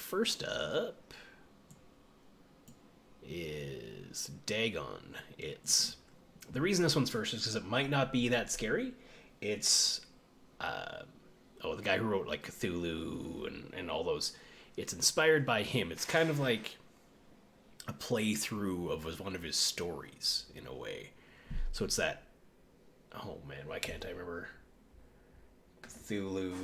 first up is Dagon. It's the reason this one's first is because it might not be that scary. It's the guy who wrote like Cthulhu and all those. It's inspired by him. It's kind of like a playthrough of one of his stories in a way. So it's that. Oh man, why can't I remember? Cthulhu.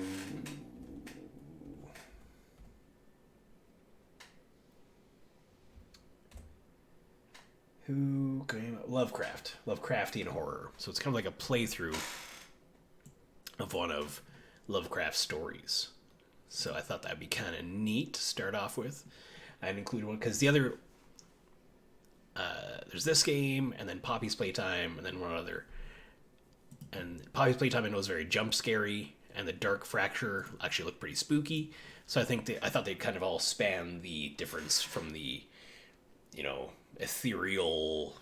Who came up? Lovecraftian horror. So it's kind of like a playthrough of one of Lovecraft's stories. So I thought that'd be kind of neat to start off with. I'd include one because the other, there's this game and then Poppy's Playtime and then one other. And Poppy's Playtime I know is very jump scary, and the Dark Fracture actually looked pretty spooky. So I thought they'd kind of all span the difference from the, ethereal,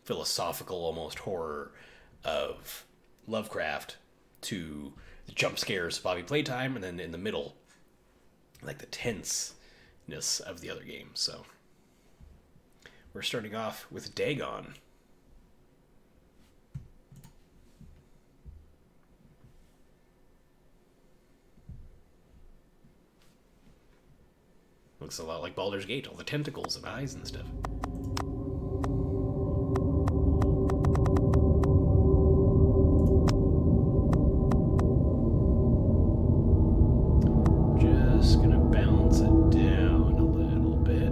philosophical almost horror of Lovecraft to the jump scares of Poppy Playtime, and then in the middle, like the tenseness of the other games. So we're starting off with Dagon. Looks a lot like Baldur's Gate, all the tentacles and eyes and stuff. Just gonna bounce it down a little bit.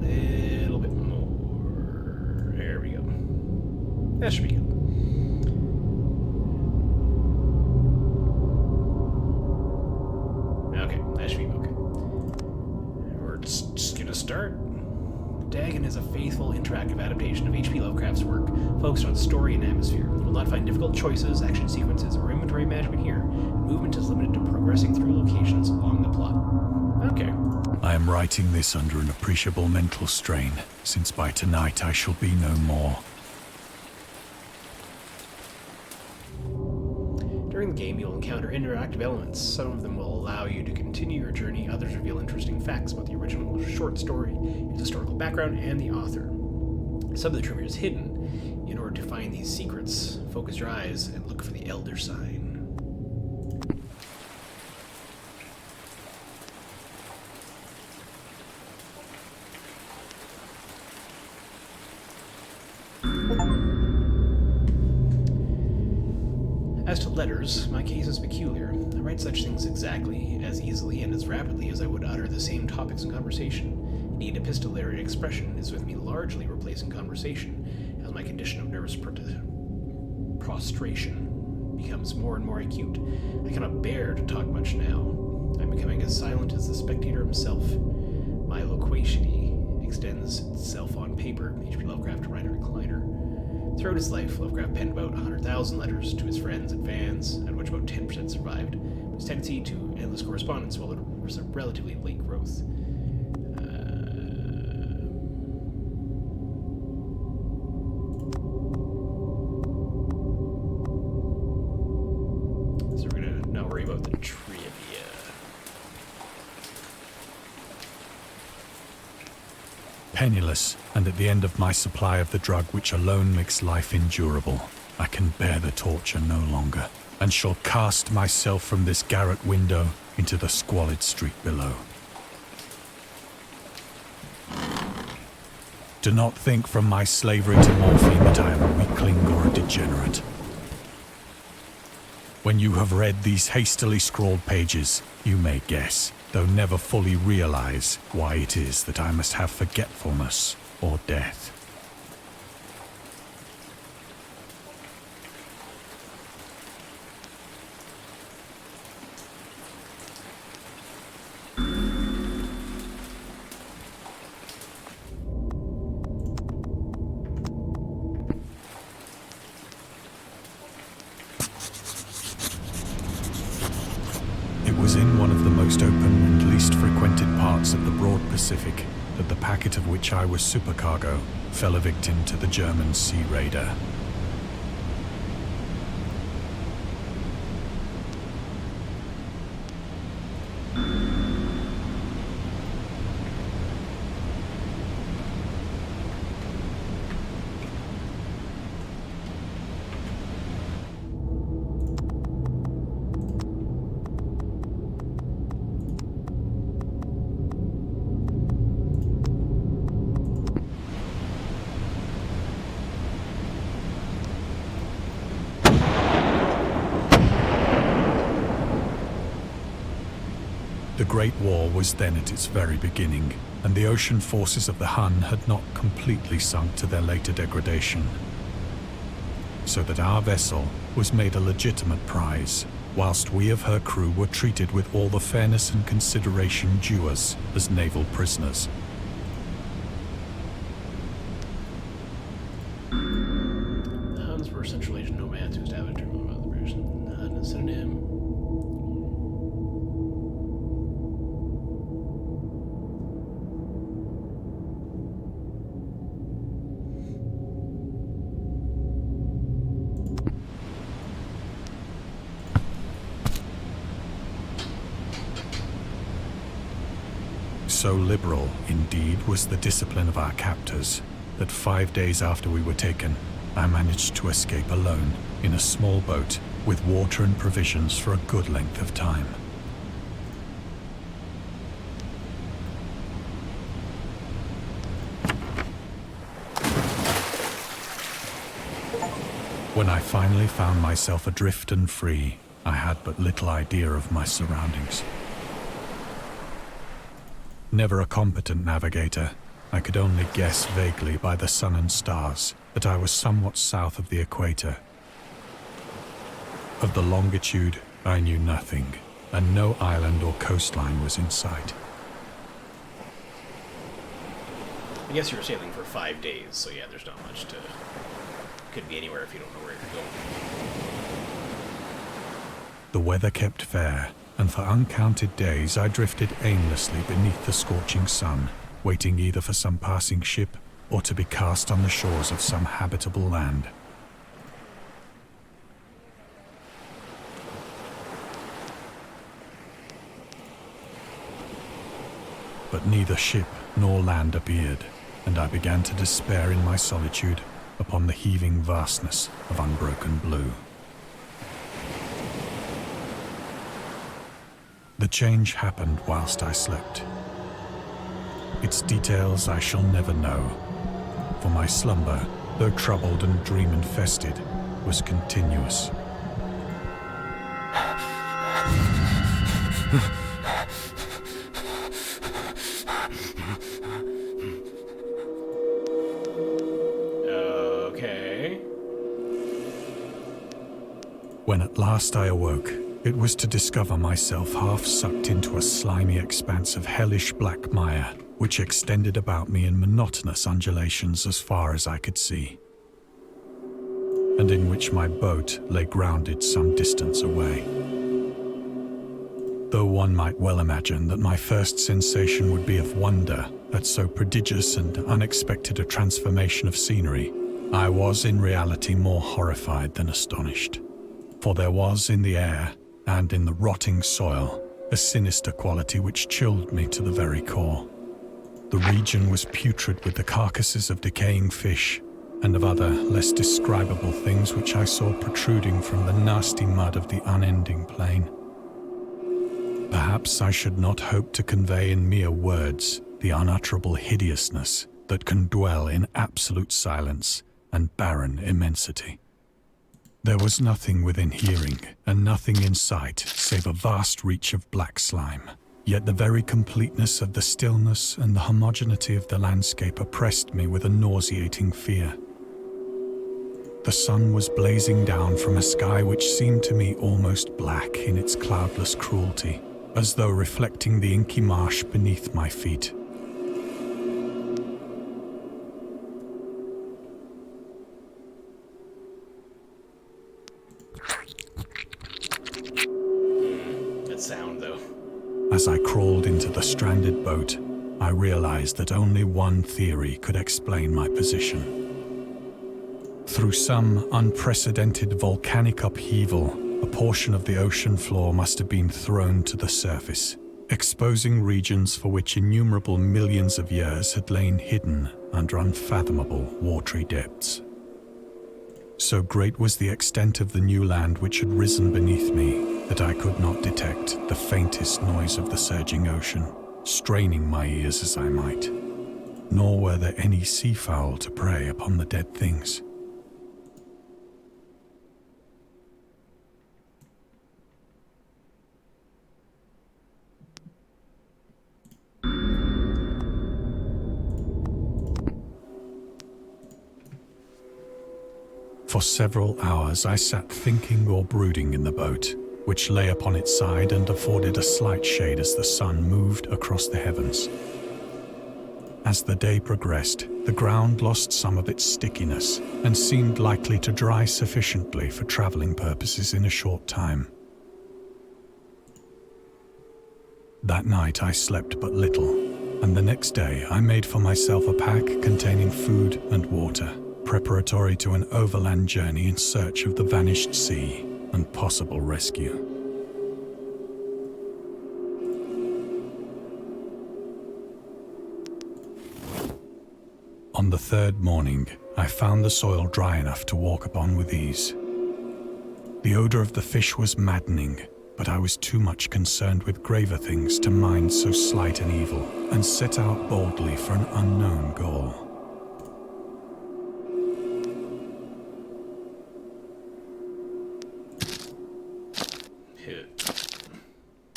Little bit more. There we go. That should be good. Dagon is a faithful, interactive adaptation of H.P. Lovecraft's work, focused on story and atmosphere. You will not find difficult choices, action sequences, or inventory management here. Movement is limited to progressing through locations along the plot. Okay. I am writing this under an appreciable mental strain, since by tonight I shall be no more. During the game, you'll encounter interactive elements. Some of them will allow you to continue your journey, others reveal interesting facts about the original short story, its historical background, and the author. Some of the trivia is hidden. In order to find these secrets, focus your eyes and look for the Elder Sign. As to letters, my case is peculiar. I write such things exactly, as easily, and as rapidly as I would utter the same topics in conversation. Indeed, epistolary expression is with me largely replacing conversation, as my condition of nervous prostration becomes more and more acute. I cannot bear to talk much now. I'm becoming as silent as the spectator himself. My loquacity extends itself on paper. H.P. Lovecraft, Reiner Recliner. Throughout his life, Lovecraft penned about 100,000 letters to his friends and fans, out of which about 10% survived. His tendency to endless correspondence was a relatively late growth. So we're going to not worry about the trivia. Penniless, and at the end of my supply of the drug which alone makes life endurable, I can bear the torture no longer, and shall cast myself from this garret window into the squalid street below. Do not think from my slavery to morphine that I am a weakling or a degenerate. When you have read these hastily scrawled pages, you may guess, though never fully realize, why it is that I must have forgetfulness or death. It was in one of the most open and least frequented parts of the broad Pacific that the packet of which I was supercargo fell a victim to the German sea raider. Great War was then at its very beginning, and the ocean forces of the Hun had not completely sunk to their later degradation. So that our vessel was made a legitimate prize, whilst we of her crew were treated with all the fairness and consideration due us as naval prisoners. The Huns were Central Asian nomads who established their own the British. A synonym. So liberal, indeed, was the discipline of our captors, that 5 days after we were taken, I managed to escape alone in a small boat with water and provisions for a good length of time. When I finally found myself adrift and free, I had but little idea of my surroundings. Never a competent navigator, I could only guess vaguely by the sun and stars that I was somewhat south of the equator. Of the longitude, I knew nothing, and no island or coastline was in sight. I guess you were sailing for 5 days, so yeah, there's not much to... Could be anywhere if you don't know where you're going. The weather kept fair, and for uncounted days I drifted aimlessly beneath the scorching sun, waiting either for some passing ship or to be cast on the shores of some habitable land. But neither ship nor land appeared, and I began to despair in my solitude upon the heaving vastness of unbroken blue. The change happened whilst I slept. Its details I shall never know, for my slumber, though troubled and dream-infested, was continuous. Okay. When at last I awoke, it was to discover myself half sucked into a slimy expanse of hellish black mire, which extended about me in monotonous undulations as far as I could see, and in which my boat lay grounded some distance away. Though one might well imagine that my first sensation would be of wonder at so prodigious and unexpected a transformation of scenery, I was in reality more horrified than astonished, for there was in the air and in the rotting soil a sinister quality which chilled me to the very core. The region was putrid with the carcasses of decaying fish and of other less describable things which I saw protruding from the nasty mud of the unending plain. Perhaps I should not hope to convey in mere words the unutterable hideousness that can dwell in absolute silence and barren immensity. There was nothing within hearing, and nothing in sight, save a vast reach of black slime. Yet the very completeness of the stillness and the homogeneity of the landscape oppressed me with a nauseating fear. The sun was blazing down from a sky which seemed to me almost black in its cloudless cruelty, as though reflecting the inky marsh beneath my feet. Sound, though. As I crawled into the stranded boat, I realized that only one theory could explain my position. Through some unprecedented volcanic upheaval, a portion of the ocean floor must have been thrown to the surface, exposing regions for which innumerable millions of years had lain hidden under unfathomable watery depths. So great was the extent of the new land which had risen beneath me that I could not detect the faintest noise of the surging ocean, straining my ears as I might. Nor were there any seafowl to prey upon the dead things. For several hours I sat thinking or brooding in the boat, which lay upon its side and afforded a slight shade as the sun moved across the heavens. As the day progressed, the ground lost some of its stickiness and seemed likely to dry sufficiently for traveling purposes in a short time. That night I slept but little, and the next day I made for myself a pack containing food and water, preparatory to an overland journey in search of the vanished sea and possible rescue. On the third morning, I found the soil dry enough to walk upon with ease. The odor of the fish was maddening, but I was too much concerned with graver things to mind so slight an evil, and set out boldly for an unknown goal.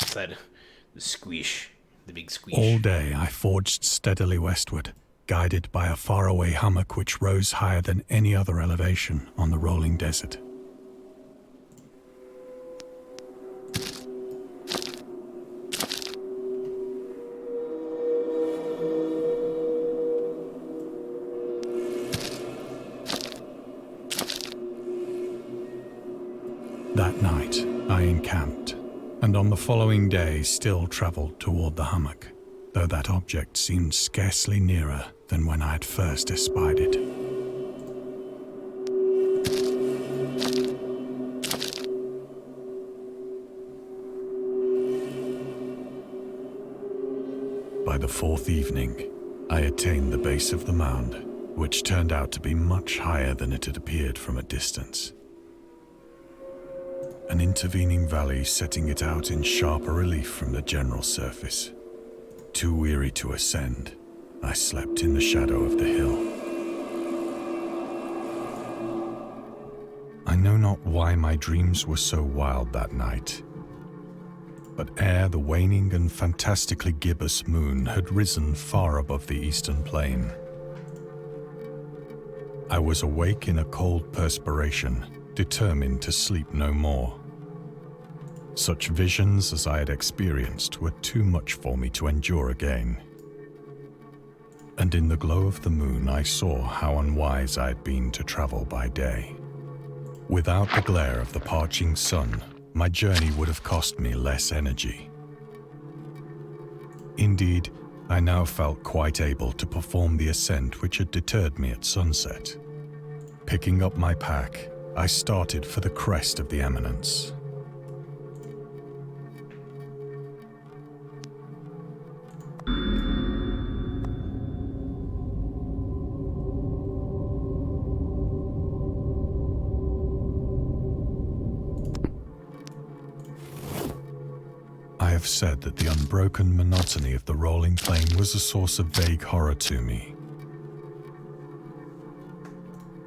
Said the squish, the big squish. All day I forged steadily westward, guided by a faraway hummock which rose higher than any other elevation on the rolling desert. That night, I encamped, and on the following day still travelled toward the hummock, though that object seemed scarcely nearer than when I had first espied it. By the fourth evening, I attained the base of the mound, which turned out to be much higher than it had appeared from a distance. An intervening valley setting it out in sharper relief from the general surface. Too weary to ascend, I slept in the shadow of the hill. I know not why my dreams were so wild that night, but ere the waning and fantastically gibbous moon had risen far above the eastern plain, I was awake in a cold perspiration, determined to sleep no more. Such visions as I had experienced were too much for me to endure again. And in the glow of the moon I saw how unwise I had been to travel by day. Without the glare of the parching sun, my journey would have cost me less energy. Indeed, I now felt quite able to perform the ascent which had deterred me at sunset. Picking up my pack, I started for the crest of the eminence. I have said that the unbroken monotony of the rolling plain was a source of vague horror to me.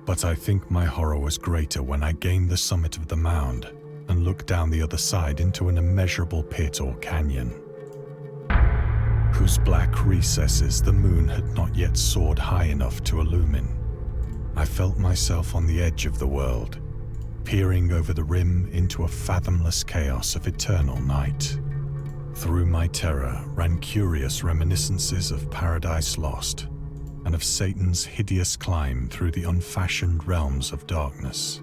But I think my horror was greater when I gained the summit of the mound and looked down the other side into an immeasurable pit or canyon, whose black recesses the moon had not yet soared high enough to illumine. I felt myself on the edge of the world, peering over the rim into a fathomless chaos of eternal night. Through my terror ran curious reminiscences of Paradise Lost and of Satan's hideous climb through the unfashioned realms of darkness.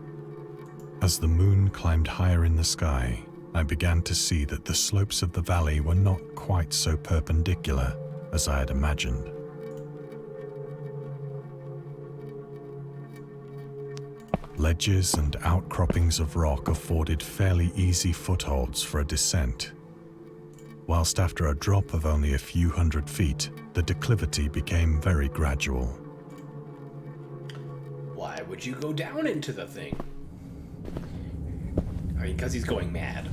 As the moon climbed higher in the sky, I began to see that the slopes of the valley were not quite so perpendicular as I had imagined. Ledges and outcroppings of rock afforded fairly easy footholds for a descent, whilst after a drop of only a few hundred feet, the declivity became very gradual. Why would you go down into the thing? I mean, because he's going mad.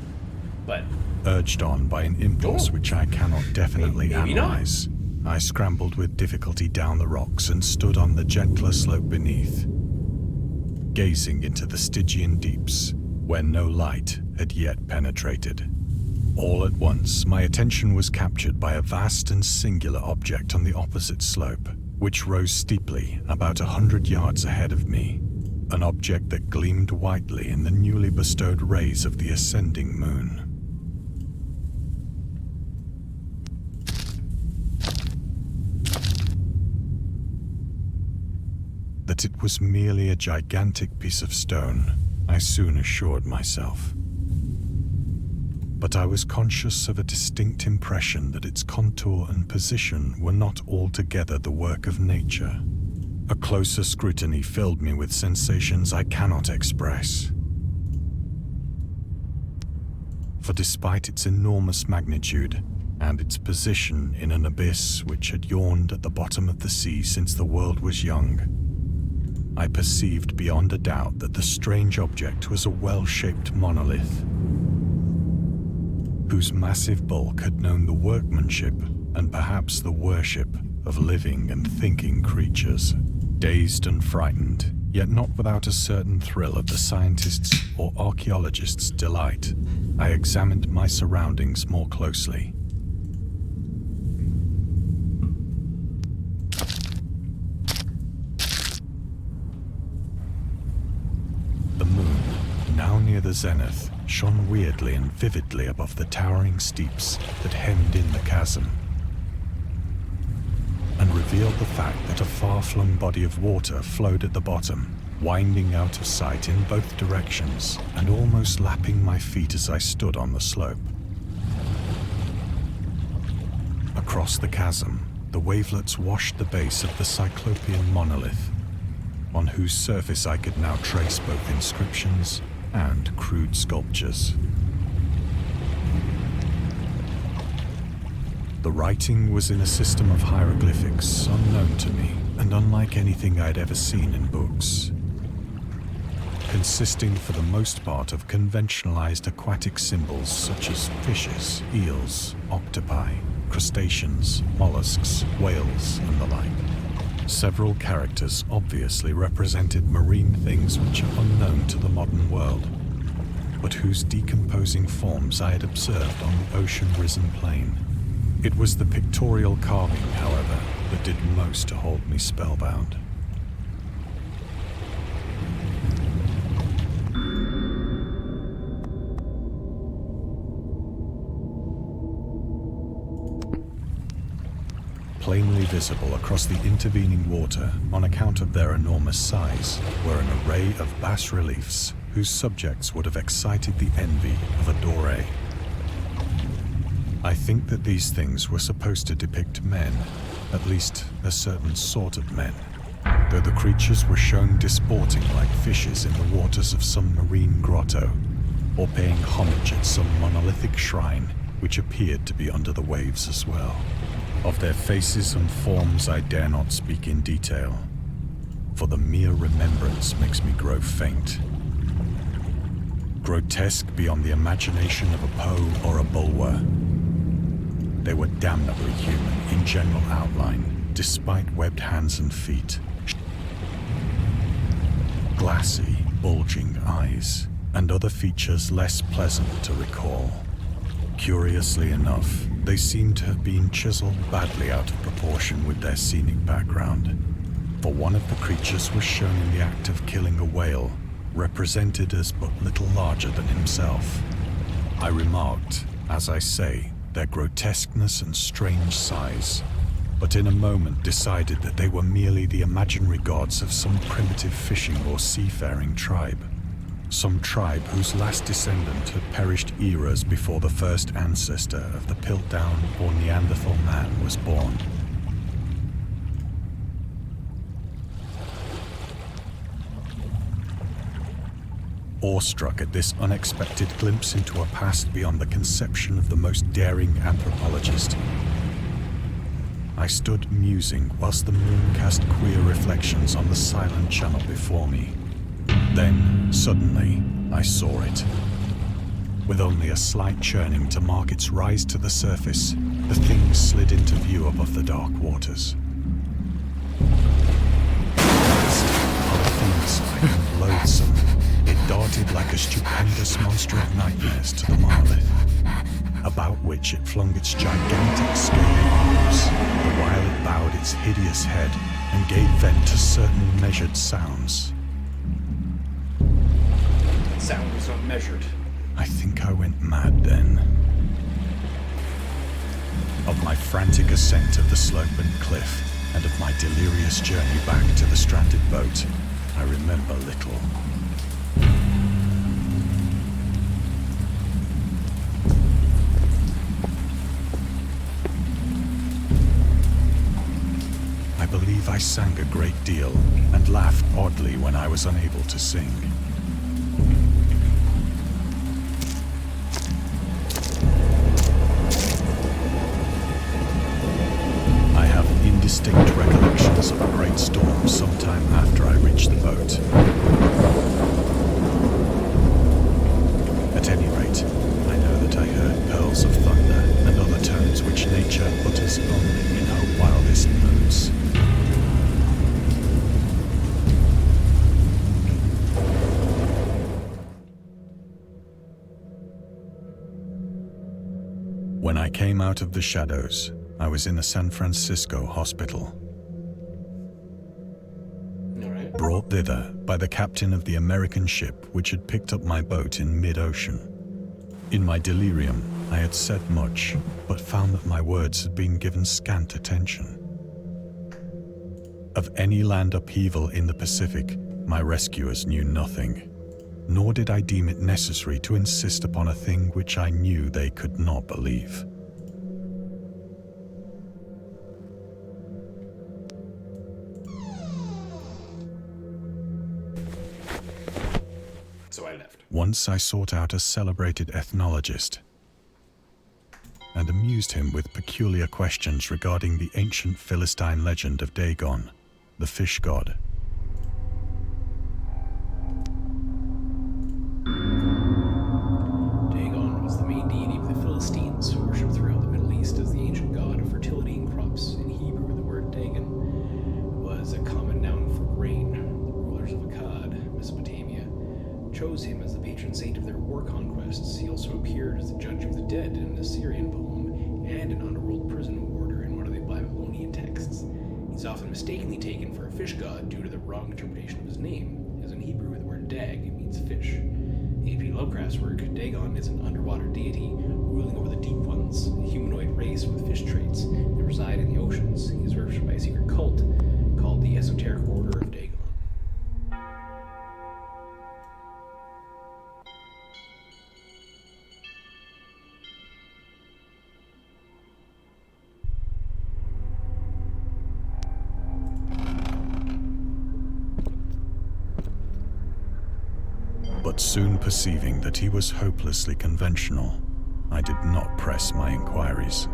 But urged on by an impulse which I cannot definitely maybe analyze, I scrambled with difficulty down the rocks and stood on the gentler slope beneath, gazing into the Stygian deeps, where no light had yet penetrated. All at once, my attention was captured by a vast and singular object on the opposite slope, which rose steeply about 100 yards ahead of me. an object that gleamed whitely in the newly bestowed rays of the ascending moon. That it was merely a gigantic piece of stone, I soon assured myself. But I was conscious of a distinct impression that its contour and position were not altogether the work of nature. A closer scrutiny filled me with sensations I cannot express. For despite its enormous magnitude and its position in an abyss which had yawned at the bottom of the sea since the world was young, I perceived beyond a doubt that the strange object was a well-shaped monolith, whose massive bulk had known the workmanship and perhaps the worship of living and thinking creatures. Dazed and frightened, yet not without a certain thrill of the scientist's or archaeologist's delight, I examined my surroundings more closely. The moon, now near the zenith, shone weirdly and vividly above the towering steeps that hemmed in the chasm, and revealed the fact that a far-flung body of water flowed at the bottom, winding out of sight in both directions and almost lapping my feet as I stood on the slope. Across the chasm, the wavelets washed the base of the Cyclopean monolith, on whose surface I could now trace both inscriptions and crude sculptures. The writing was in a system of hieroglyphics unknown to me and unlike anything I'd ever seen in books, consisting for the most part of conventionalized aquatic symbols such as fishes, eels, octopi, crustaceans, mollusks, whales, and the like. Several characters obviously represented marine things which are unknown to the modern world, but whose decomposing forms I had observed on the ocean-risen plain. It was the pictorial carving, however, that did most to hold me spellbound. Plainly visible across the intervening water, on account of their enormous size, were an array of bas-reliefs whose subjects would have excited the envy of a Doré. I think that these things were supposed to depict men, at least a certain sort of men, though the creatures were shown disporting like fishes in the waters of some marine grotto, or paying homage at some monolithic shrine which appeared to be under the waves as well. Of their faces and forms I dare not speak in detail, for the mere remembrance makes me grow faint. Grotesque beyond the imagination of a Poe or a Bulwer, they were damnably human in general outline, despite webbed hands and feet, glassy, bulging eyes, and other features less pleasant to recall. Curiously enough, they seemed to have been chiseled badly out of proportion with their scenic background, for one of the creatures was shown in the act of killing a whale, represented as but little larger than himself. I remarked, as I say, their grotesqueness and strange size, but in a moment decided that they were merely the imaginary gods of some primitive fishing or seafaring tribe. Some tribe whose last descendant had perished eras before the first ancestor of the Piltdown or Neanderthal man was born. Awestruck at this unexpected glimpse into a past beyond the conception of the most daring anthropologist, I stood musing whilst the moon cast queer reflections on the silent channel before me. Then, suddenly, I saw it. With only a slight churning to mark its rise to the surface, the thing slid into view above the dark waters. Polyphemus-like and loathsome, it darted like a stupendous monster of nightmares to the monolith, about which it flung its gigantic scaly arms, the while it bowed its hideous head and gave vent to certain measured sounds. sound was unmeasured. I think I went mad then. Of my frantic ascent of the slope and cliff, and of my delirious journey back to the stranded boat, I remember little. I believe I sang a great deal and laughed oddly when I was unable to sing. I have indistinct recollections of a great storm sometime after I reached the boat. At any rate, I know that I heard pearls of thunder and other tones which nature utters only in her wildest moods. When I came out of the shadows, I was in a San Francisco hospital. All right. Brought thither by the captain of the American ship which had picked up my boat in mid-ocean. In my delirium, I had said much, but found that my words had been given scant attention. Of any land upheaval in the Pacific, my rescuers knew nothing, nor did I deem it necessary to insist upon a thing which I knew they could not believe. So I left. Once I sought out a celebrated ethnologist and amused him with peculiar questions regarding the ancient Philistine legend of Dagon, the fish god. Dagon was the main deity of the Philistines, worshipped throughout the Middle East as the ancient god of fertility and crops. In Hebrew, the word Dagon was a common noun for grain. The rulers of Akkad, Mesopotamia, chose him as the patron saint of their war conquests. He also appeared as the judge of the dead in an Assyrian poem and an underworld prison warder in one of the Babylonian texts. He's often mistakenly taken for a fish god due to the wrong interpretation of his name, as in Hebrew the word dag means fish. In H.P. Lovecraft's work, Dagon is an underwater deity ruling over the deep ones, a humanoid race with fish traits that reside in the oceans. He is worshipped by a secret cult called the Esoteric Order of Dagon. But soon perceiving that he was hopelessly conventional, I did not press my inquiries.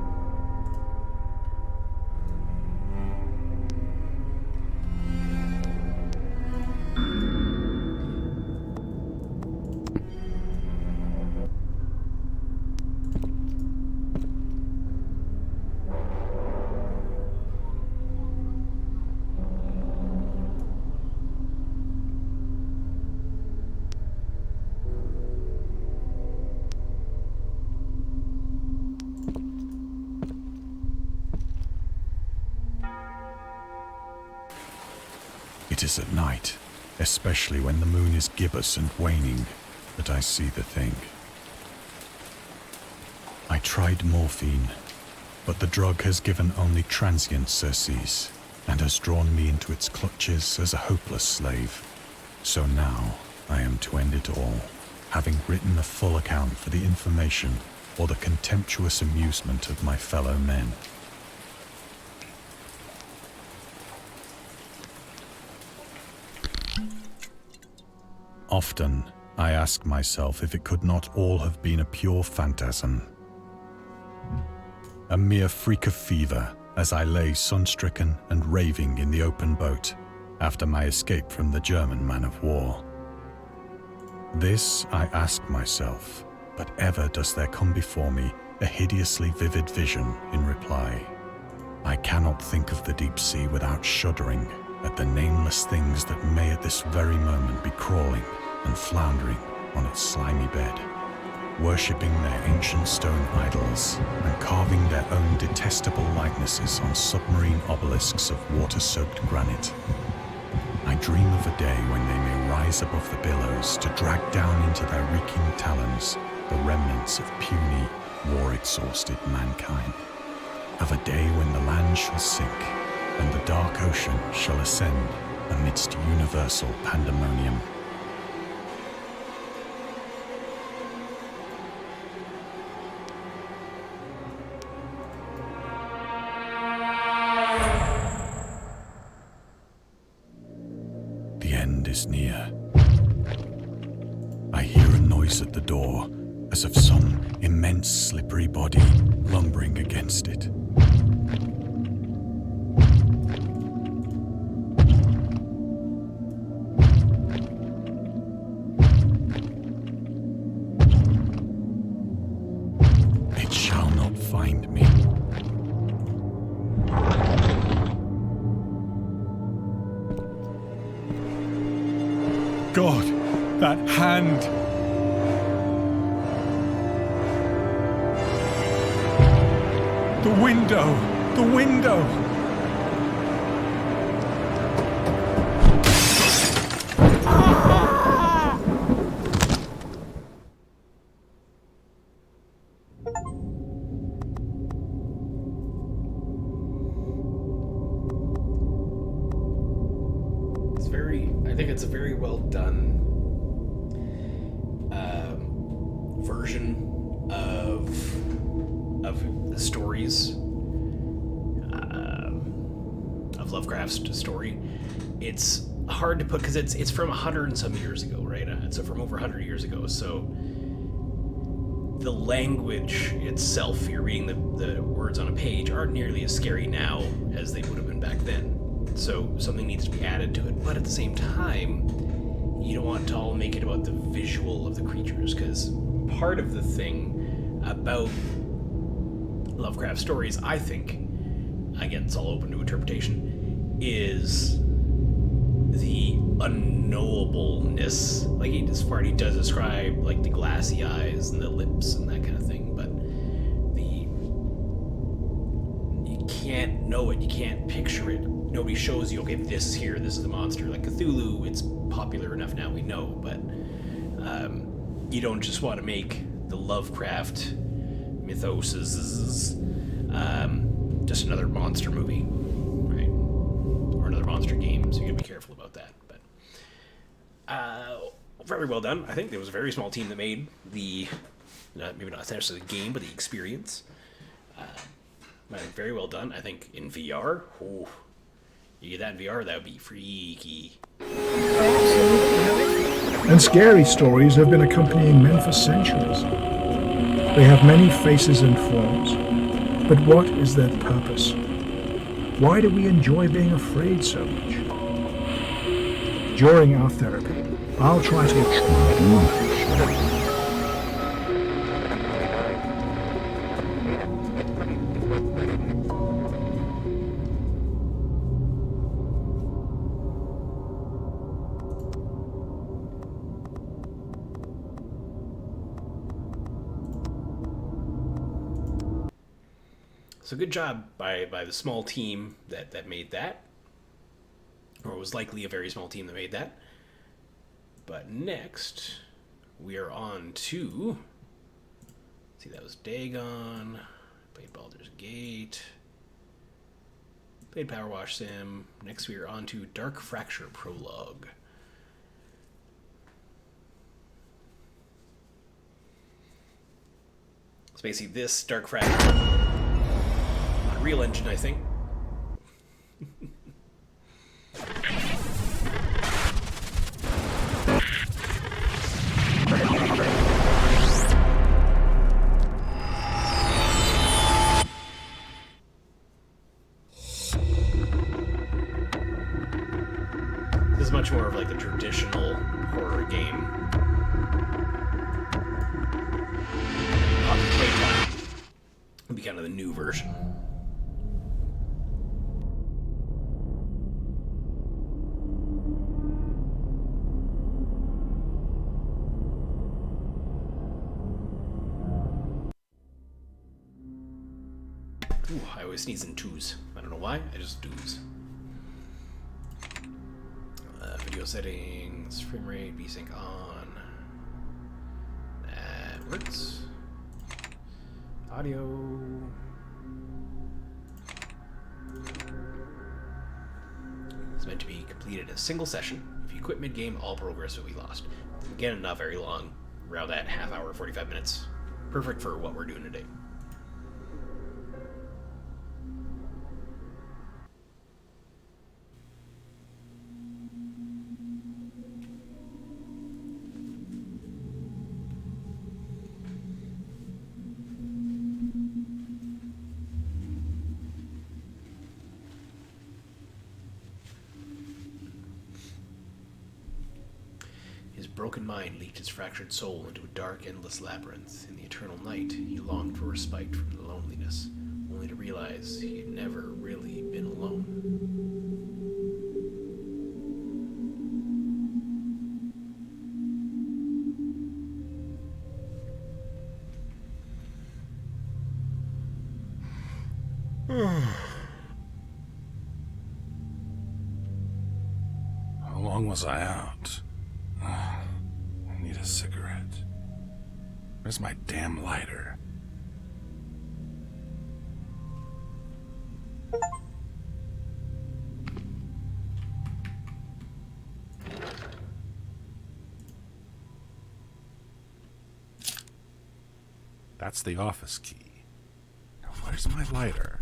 It is at night, especially when the moon is gibbous and waning, that I see the thing. I tried morphine, but the drug has given only transient surcease and has drawn me into its clutches as a hopeless slave. So now I am to end it all, having written a full account for the information or the contemptuous amusement of my fellow men. Often, I ask myself if it could not all have been a pure phantasm. A mere freak of fever as I lay sun-stricken and raving in the open boat after my escape from the German man-of-war. This I ask myself, but ever does there come before me a hideously vivid vision in reply. I cannot think of the deep sea without shuddering at the nameless things that may at this very moment be crawling and floundering on its slimy bed, worshipping their ancient stone idols and carving their own detestable likenesses on submarine obelisks of water-soaked granite. I dream of a day when they may rise above the billows to drag down into their reeking talons the remnants of puny, war-exhausted mankind. Of a day when the land shall sink and the dark ocean shall ascend amidst universal pandemonium. The end is near. I hear a noise at the door, as of some immense slippery body lumbering against it. It shall not find me. God, that hand! The window! The window! I think it's a very well done version of the stories of Lovecraft's story. It's hard to put because it's from 100 and some years ago, right? So from over 100 years ago. So the language itself, you're reading the words on a page, aren't nearly as scary now as they would have been back then. So something needs to be added to it, but at the same time, you don't want to all make it about the visual of the creatures, because part of the thing about Lovecraft stories, I think, again, it's all open to interpretation, is the unknowableness. Like, he does describe, like, the glassy eyes and the lips and that kind of thing, but you can't know it, you can't picture it. Nobody shows you, okay, this is here, this is the monster. Like Cthulhu, it's popular enough now, we know, but you don't just want to make the Lovecraft mythos just another monster movie, right? Or another monster game, so you gotta be careful about that. But very well done. I think there was a very small team that made maybe not necessarily the game, but the experience. I think very well done. I think in VR, you get that in VR, that would be freaky. And scary stories have been accompanying men for centuries. They have many faces and forms, but what is their purpose? Why do we enjoy being afraid so much? During our therapy, I'll try to So good job by the small team that made that. Or it was likely a very small team that made that. But next, we are on to... See, that was Dagon. Played Baldur's Gate. Played Power Wash Sim. Next, we are on to Dark Fracture Prologue. So basically, this Dark Fracture... Unreal Engine, I think. This is much more of like the traditional horror game. Pocket Playtime would be kind of the new version. Ooh, I always sneeze in twos. I don't know why, I just doos. Video settings. settings. Frame rate, VSync on. That works. Audio. It's meant to be completed in a single session. If you quit mid-game, all progress will be lost. Again, not very long. Around that half hour, 45 minutes. Perfect for what we're doing today. His broken mind leaked his fractured soul into a dark, endless labyrinth. In the eternal night, he longed for respite from the loneliness, only to realize he had never really been alone. How long was I out? I need a cigarette. Where's my damn lighter? That's the office key. Now where's my lighter?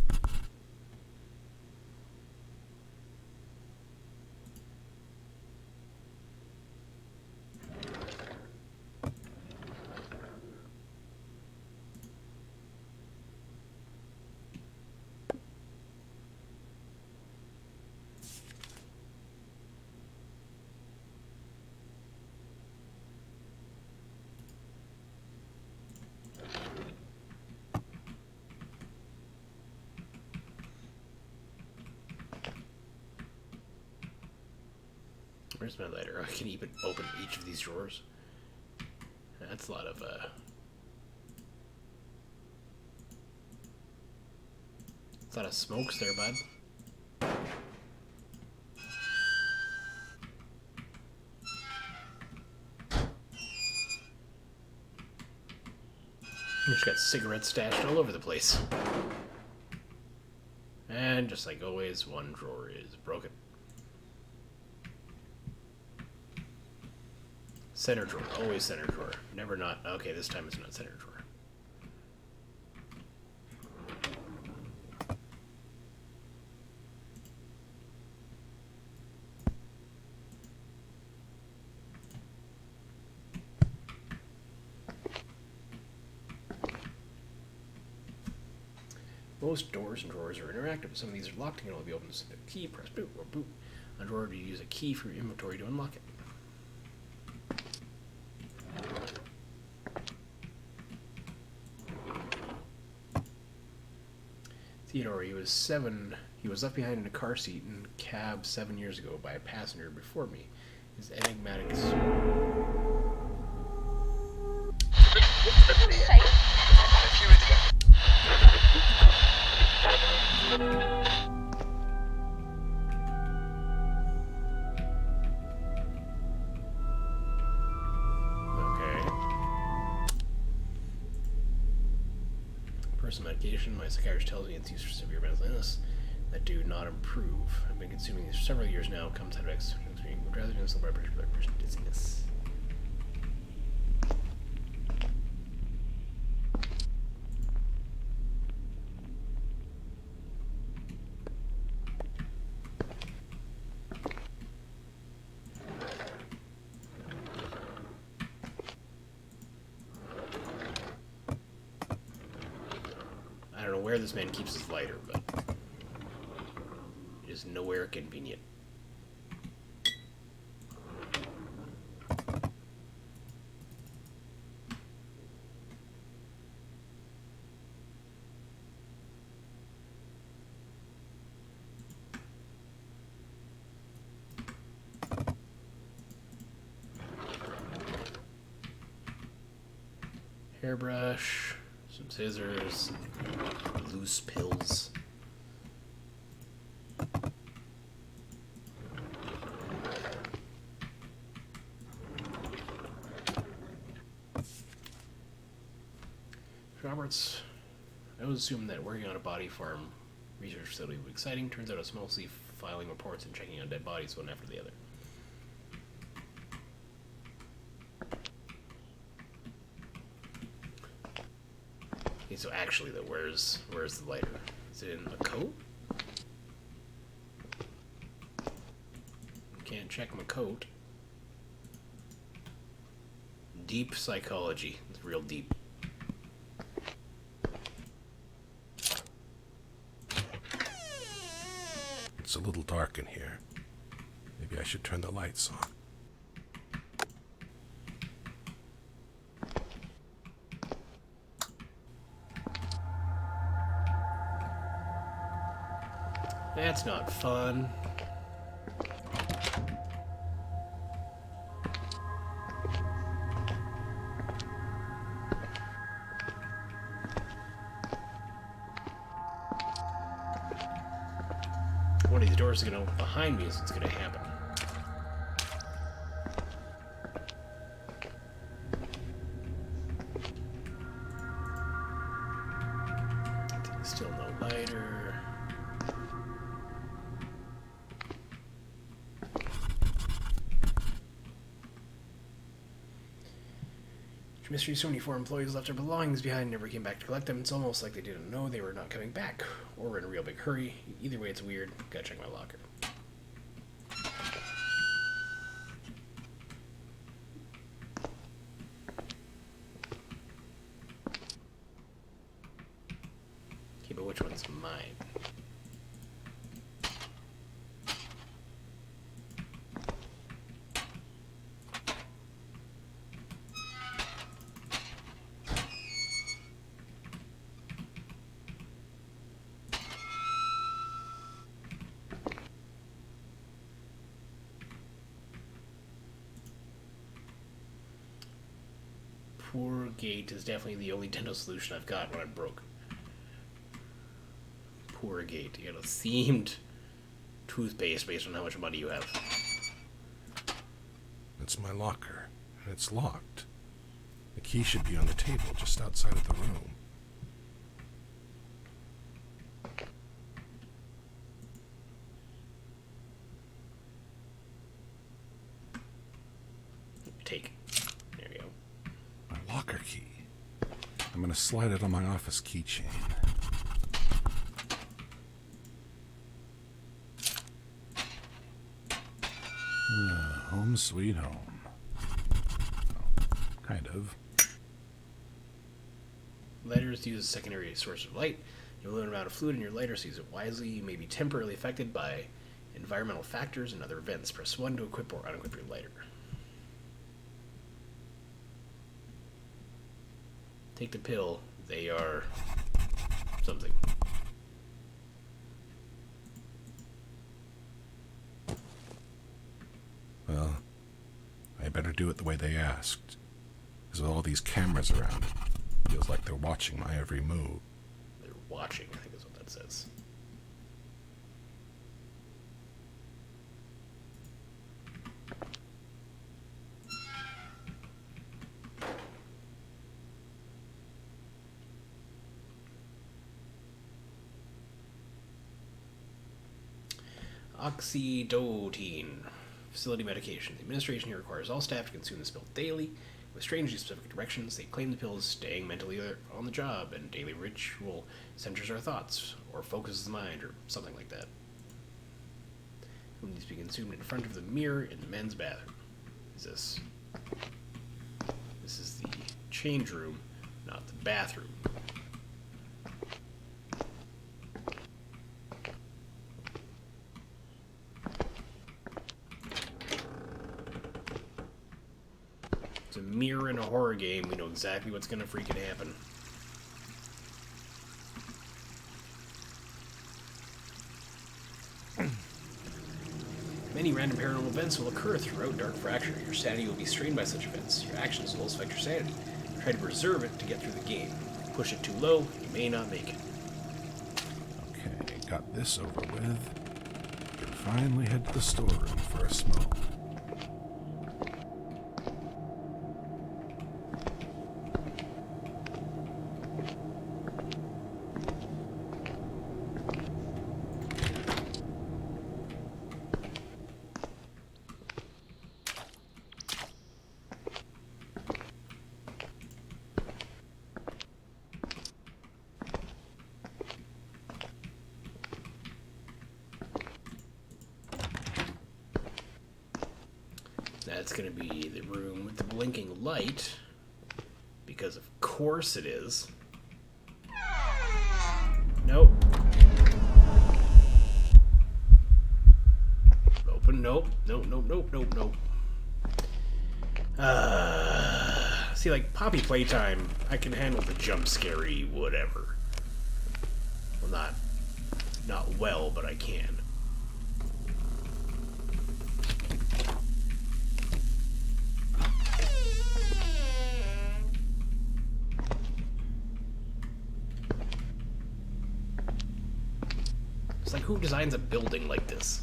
Where's my lighter? I can even open each of these drawers. That's a lot of, That's a lot of smokes there, bud. You just got cigarettes stashed all over the place. And just like always, one drawer is broken. Center drawer. Always center drawer. Never not. Okay, this time it's not center drawer. Most doors and drawers are interactive. Some of these are locked and can only be opened with a key. Press boot or boot. On a drawer, to use a key for your inventory to unlock it. Theodore, he was left behind in a car seat in a cab 7 years ago by a passenger before me. His enigmatic medication. My psychiatrist tells me it's used for severe mental illness that do not improve. I've been consuming these for several years now. Comes out of experiencing rather than blood pressure, dizziness. I don't know where this man keeps his lighter, but it is nowhere convenient. Hairbrush, some scissors, loose pills. reports. I was assuming that working on a body farm research facility would be exciting. Turns out it's mostly filing reports and checking on dead bodies one after the other. Okay, so actually though, where's the lighter? Is it in a coat? Can't check my coat. Deep psychology. It's real deep. It's a little dark in here. Maybe I should turn the lights on. That's not fun. One of these doors is going to open behind me, is what's going to happen. Still no lighter. Mystery, so many four employees left their belongings behind and never came back to collect them. It's almost like they didn't know they were not coming back, or were in a real big hurry. Either way, it's weird. Gotta check my locker. Okay, but which one's mine? Poor Gate is definitely the only dental solution I've got when I'm broke. Poor Gate. You got a themed toothpaste based on how much money you have. It's my locker, and it's locked. The key should be on the table just outside of the room. Take. There you go. My locker key. I'm gonna slide it on my office keychain. Home sweet home. Oh, kind of. Lighters use a secondary source of light. You have a limited amount of fluid in your lighter, so use it wisely. You may be temporarily affected by environmental factors and other events. Press 1 to equip or unequip your lighter. Take the pill. They are something. Well, I better do it the way they asked. Because with all these cameras around, it feels like they're watching my every move. They're watching, I think is what that says. Oxytocin. Facility medication. The administration here requires all staff to consume this pill daily, with strangely specific directions. They claim the pill is staying mentally on the job, and daily ritual centers our thoughts, or focuses the mind, or something like that. It needs to be consumed in front of the mirror in the men's bathroom. This is the change room, not the bathroom. It's a mirror in a horror game. We know exactly what's gonna freaking happen. Many random paranormal events will occur throughout Dark Fracture. Your sanity will be strained by such events. Your actions will affect your sanity. Try to preserve it to get through the game. Push it too low, you may not make it. Okay, got this over with. Can finally head to the storeroom for a smoke. That's going to be the room with the blinking light. Because of course it is. Nope. Open, nope. Nope, nope, nope, nope, nope. See, like, Poppy Playtime, I can handle the jump scary whatever. Well, not well, but I can. It's like, who designs a building like this?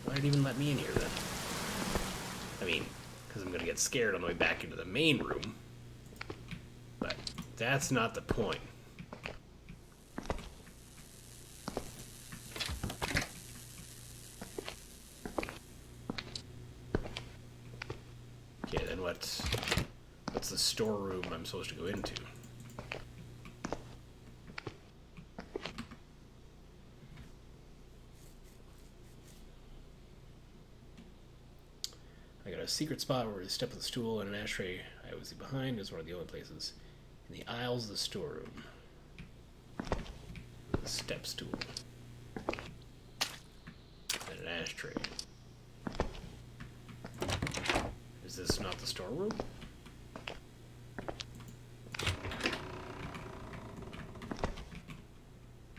Why did it even let me in here then? I mean, because I'm going to get scared on the way back into the main room. But that's not the point. Okay, then what's the storeroom I'm supposed to go into? I got a secret spot where you step with a stool and an ashtray I always leave behind is one of the only places in the aisles of the storeroom. A step stool. And an ashtray. Is this not the storeroom?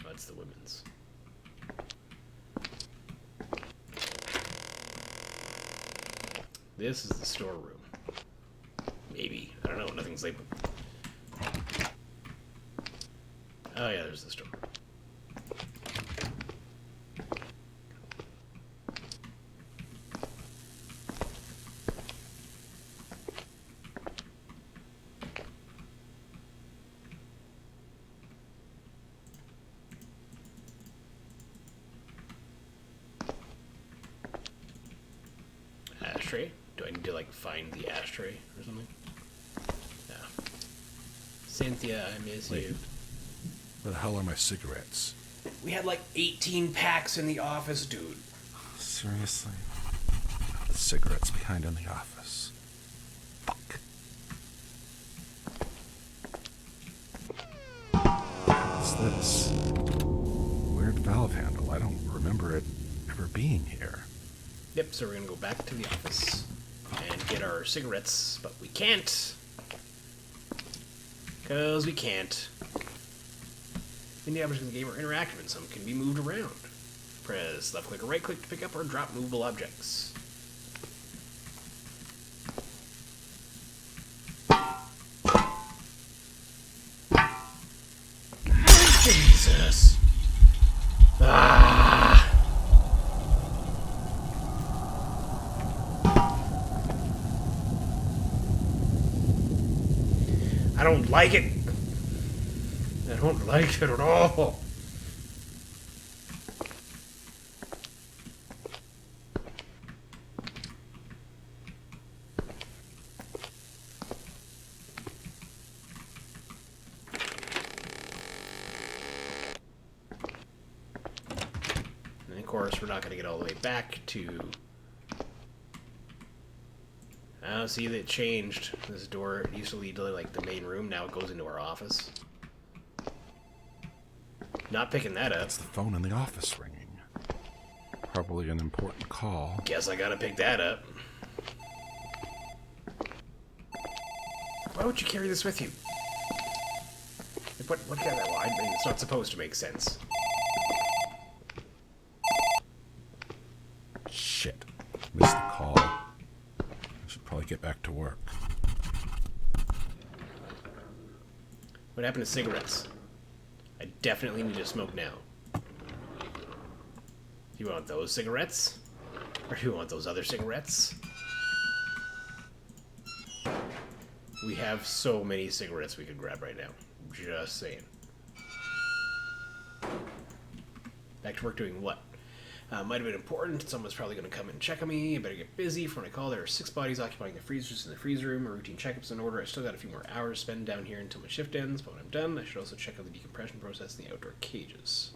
Oh, it's the women's. This is the storeroom. Maybe. I don't know. Nothing's labeled. Oh, yeah, there's the storeroom. Ashtray? Do I need to, like, find the ashtray or something? No. Cynthia, I miss you. Where the hell are my cigarettes? We had, like, 18 packs in the office, dude. Seriously? The cigarettes behind in the office. Fuck. What's this? Weird valve handle. I don't remember it ever being here. Yep, so we're gonna go back to the office and get our cigarettes, but we can't. Because we can't. In the objects of the game are interactive and some can be moved around. Press left click or right click to pick up or drop movable objects. Jesus. I don't like it. I don't like it at all. And of course, we're not going to get all the way back to... Oh, see, that changed. This door used to lead to, like, the main room. Now it goes into our office. Not picking that up. It's the phone in the office ringing. Probably an important call. Guess I gotta pick that up. Why would you carry this with you? Like, what kind of... Well, I mean, it's not supposed to make sense. Shit. Missed the call. I should probably get back to work. What happened to cigarettes? I definitely need to smoke now. Do you want those cigarettes? Or do you want those other cigarettes? We have so many cigarettes we could grab right now. Just saying. Back to work doing what? Might have been important. Someone's probably going to come and check on me. I better get busy. For when I call, there are 6 bodies occupying the freezers in the freezer room. A routine checkups in order. I still got a few more hours to spend down here until my shift ends. But when I'm done, I should also check out the decompression process in the outdoor cages.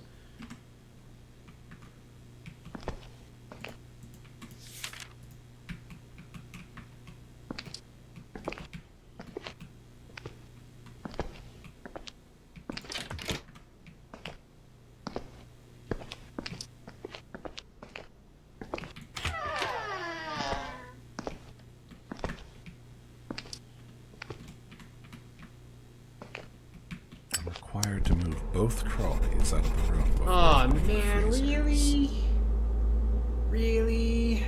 Required to move both trolleys out of the room. Oh man, really? Really?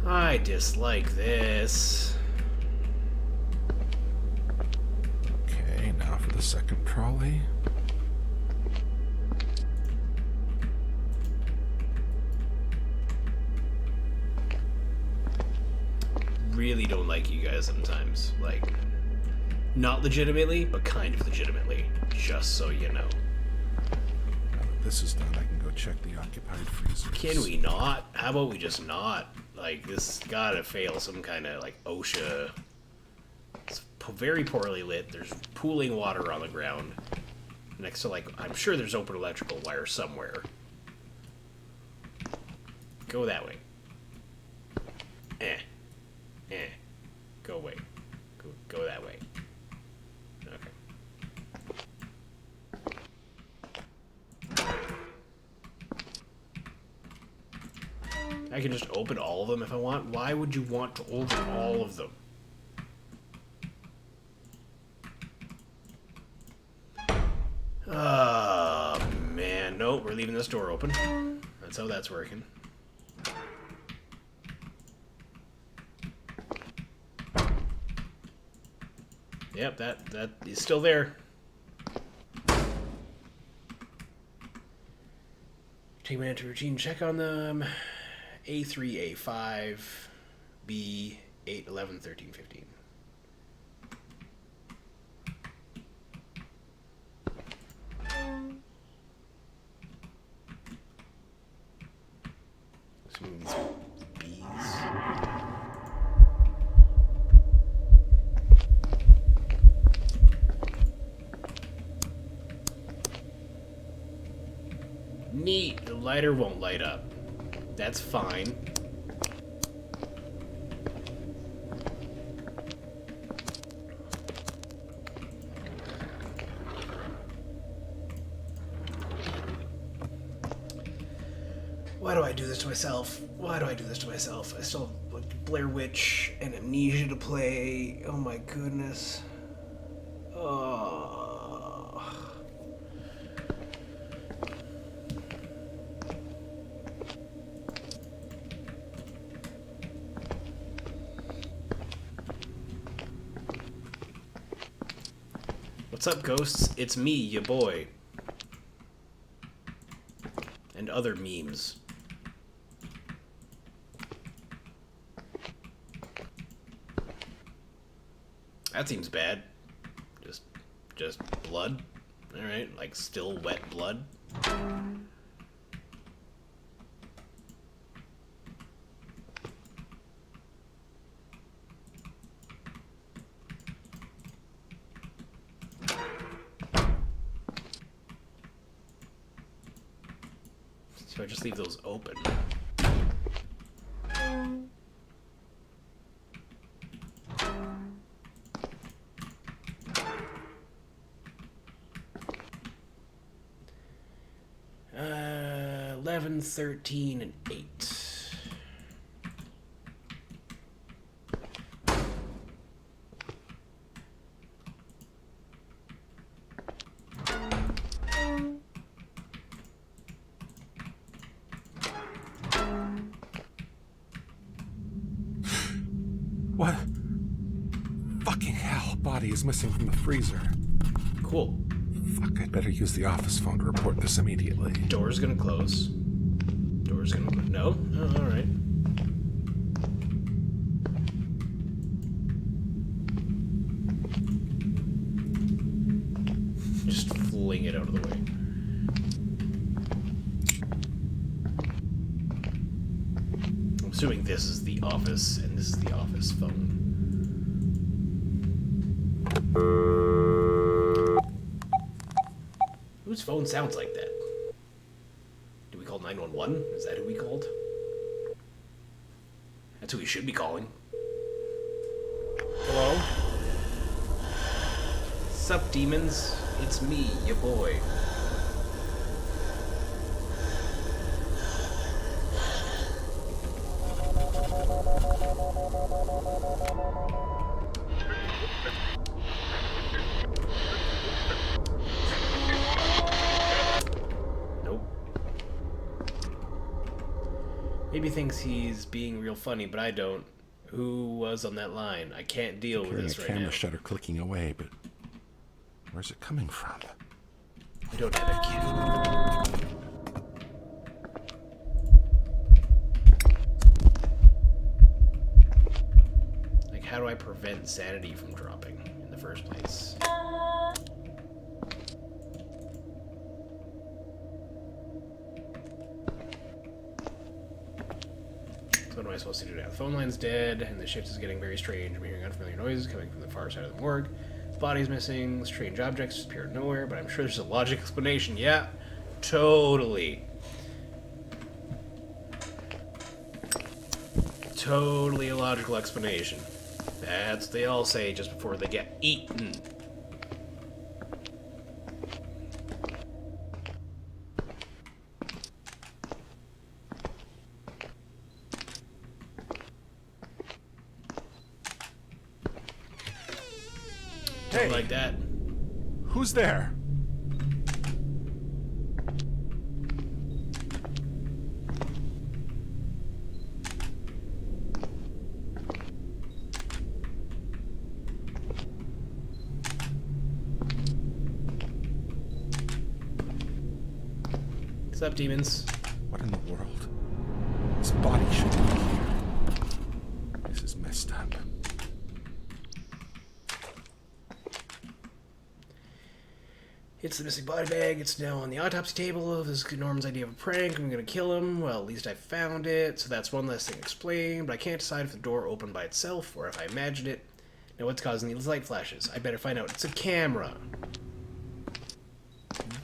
I dislike this. Okay, now for the second trolley. Really don't like you guys sometimes. Like, not legitimately, but kind of legitimately. Just so you know. Now that this is done, I can go check the occupied freezers. Can we not? How about we just not? Like, this gotta fail some kind of, like, OSHA. It's very poorly lit. There's pooling water on the ground. Next to, like, I'm sure there's open electrical wire somewhere. Go that way. Go away. Go that way. Okay. I can just open all of them if I want. Why would you want to open all of them? Oh, man. Nope, we're leaving this door open. That's how that's working. Yep, that is still there. Take a minute to routine check on them. A3, A5, B, 8, 11, 13, 15. Some of these B's. Neat. The lighter won't light up. That's fine. Why do I do this to myself? Why do I do this to myself? I still have like, Blair Witch and Amnesia to play. Oh my goodness. Oh. What's up, ghosts? It's me, ya boy. And other memes. That seems bad. Just blood. Alright, like still wet blood. So I just leave those open. Uh, 11, 13, and 8. What? Fucking hell, body is missing from the freezer. Cool. Fuck, I'd better use the office phone to report this immediately. Door's gonna close. Door's gonna close. No? Oh, alright. Just fling it out of the way. I'm assuming this is the office, and this is the office phone. Whose phone sounds like that? Do we call 911? Is that who we called? That's who we should be calling. Hello? Sup, demons? It's me, your boy. Nope. Maybe thinks he's being real funny, but I don't. Who was on that line? I can't deal with Hearing this a right camera now. shutter clicking away, but where's it coming from? I don't have a kid. Like, how do I prevent sanity from dropping in the first place? So what am I supposed to do now? The phone line's dead, and the shift is getting very strange. I'm hearing unfamiliar noises coming from the far side of the morgue. The body's missing, strange objects appear out of nowhere, but I'm sure there's a logical explanation. Yeah, totally. Totally a logical explanation. That's what they all say just before they get eaten. Hey, Like that. who's there? What's up, demons? What in the world? This body shouldn't be here. This is messed up. It's the missing body bag. It's now on the autopsy table. This is Norman's idea of a prank. I'm gonna kill him. Well, at least I found it. So that's one less thing explained. But I can't decide if the door opened by itself or if I imagined it. Now what's causing these light flashes? I better find out. It's a camera.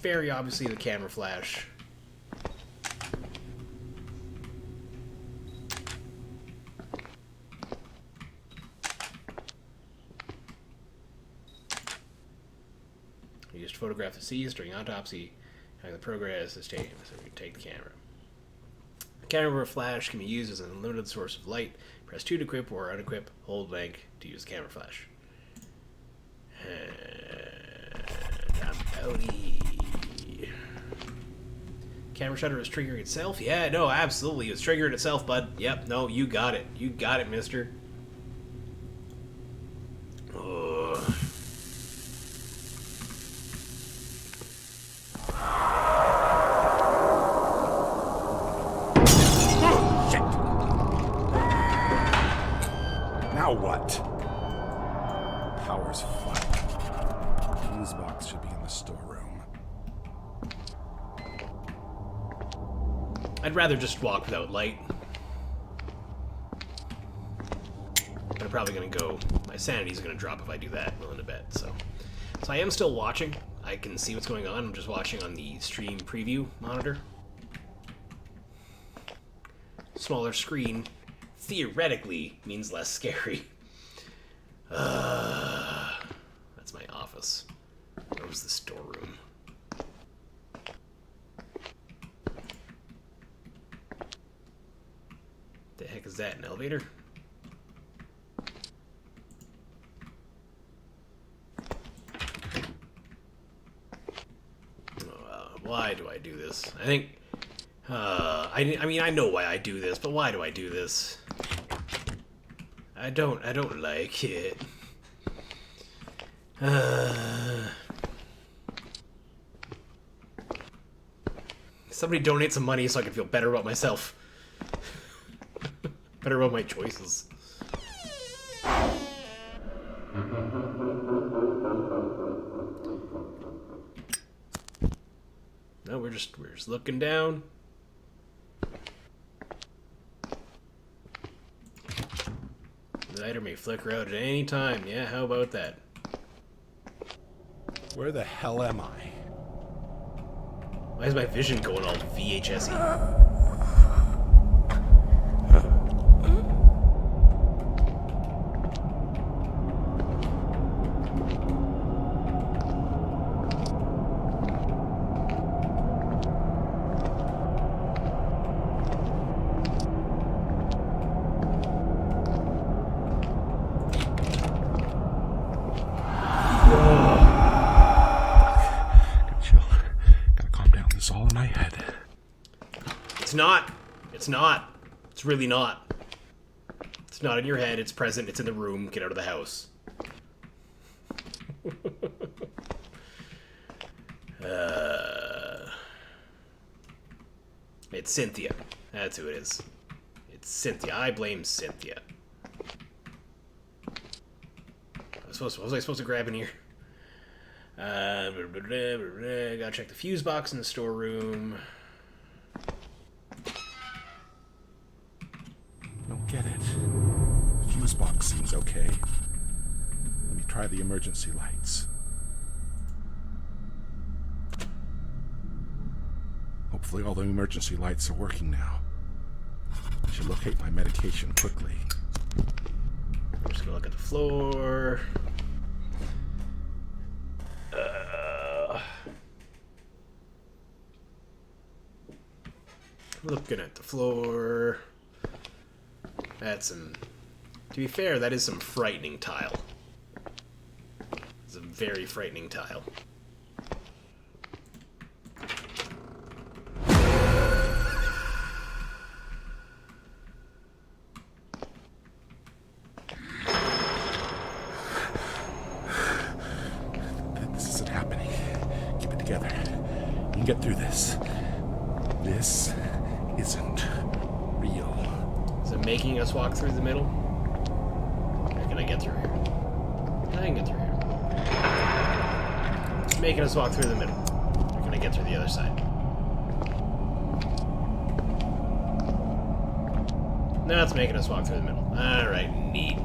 Very obviously the camera flash. We used to photograph the deceased during autopsy, having the progress is taken, so we take the camera. The camera or flash can be used as an unlimited source of light. Press 2 to equip or unequip, hold blank to use the camera flash. Camera shutter is triggering itself? Yeah, no, absolutely. It's triggering itself, bud. Yep, no, you got it. You got it, mister. Ugh. Now what? Power's flat. The fuse box should be in the storeroom. I'd rather just walk without light. But I'm probably gonna go. My sanity's gonna drop if I do that, willing to bet. So I am still watching. I can see what's going on. I'm just watching on the stream preview monitor. Smaller screen theoretically means less scary. That's my office. Where was the storeroom? The heck is that? An elevator? Why do I do this? I think. I mean, I know why I do this, but why do I do this? I don't like it. Somebody donate some money so I can feel better about myself. Better about my choices. No, we're just looking down. The lighter may flicker out at any time. Yeah, how about that? Where the hell am I? Why is my vision going all VHS-y? It's not. It's not. It's really not. It's not in your head. It's present. It's in the room. Get out of the house. It's Cynthia. That's who it is. It's Cynthia. I blame Cynthia. What was I supposed to grab in here? Gotta check the fuse box in the storeroom. Don't get it. The fuse box seems okay. Let me try the emergency lights. Hopefully all the emergency lights are working now. I should locate my medication quickly. I'm just gonna look at the floor. Looking at the floor. That's some... To be fair, that is some frightening tile. It's a very frightening tile. This isn't happening. Keep it together. You can get through this. This isn't real. Is it making us walk through the middle? Or can I get through here? I can get through here. It's making us walk through the middle. Or can I get through the other side? No, it's making us walk through the middle. Alright, neat.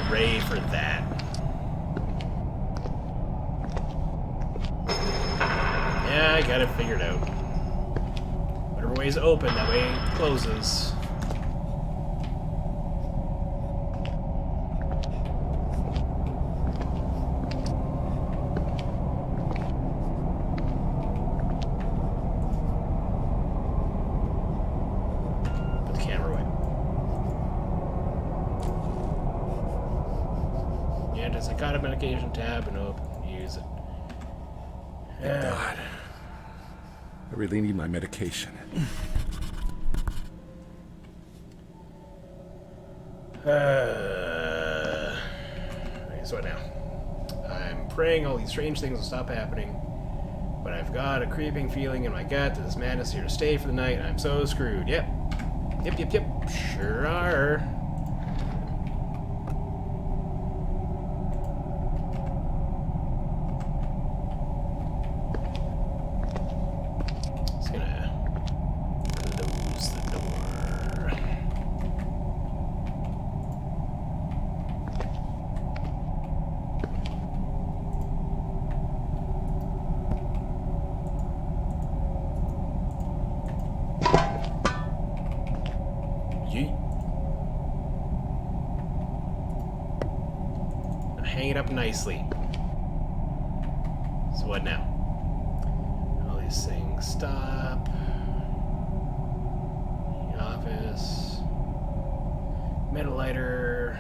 Hooray for that. Yeah, I got it figured out. Whatever way's open, that way it closes. Put the camera away. Yeah, there's a kind of medication tab and open. Use it. Thank God. I really need my medication. Okay, so what now? I'm praying all these strange things will stop happening, but I've got a creeping feeling in my gut that this madness is here to stay for the night. I'm so screwed. Yep. Yep. Sure are. Just gonna close the door. Yeet. Hang it up nicely. So what now? All these things stop. The office. Metal lighter.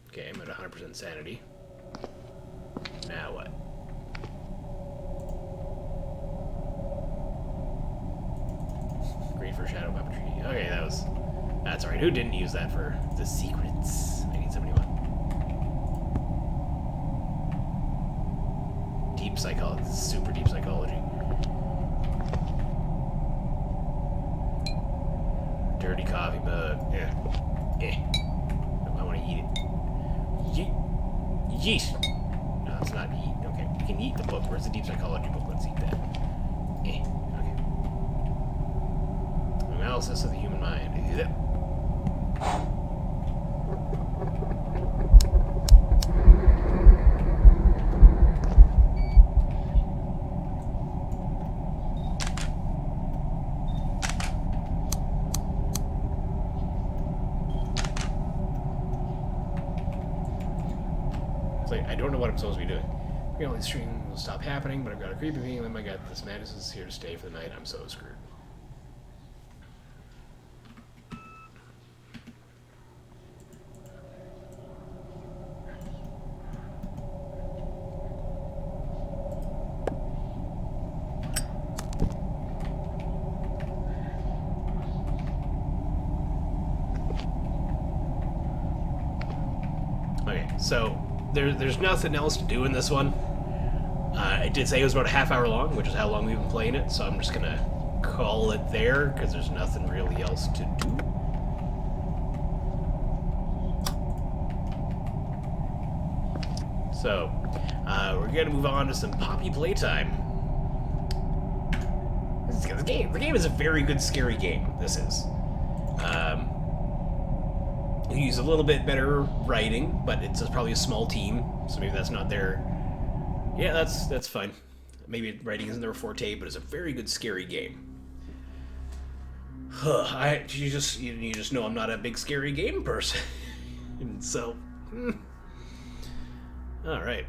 Okay, I'm at 100% sanity. Now what? Great for shadow puppetry. Okay, that's alright. Who didn't use that for the secrets? 1971. Deep psychology. Super deep psychology. Dirty coffee mug. Yeah. No, I want to eat it. Yeet. No, it's not eat. Okay, you can eat the book. Where's the deep psychology book? Let's eat that. Okay. Analysis of the human mind. It's like, I don't know what I'm supposed to be doing. Apparently the stream will stop happening, but I've got a creepy feeling that my god, this madness is here to stay for the night. I'm so screwed. Okay, so there's nothing else to do in this one. I did say it was about a half hour long, which is how long we've been playing it, so I'm just gonna call it there, because there's nothing really else to do. So, we're gonna move on to some Poppy playtime. The game is a very good scary game, this is. You use a little bit better writing, but it's probably a small team, so maybe that's not their... Yeah, that's fine. Maybe writing isn't their forte, but it's a very good scary game. You just know I'm not a big scary game person. And so... Alright.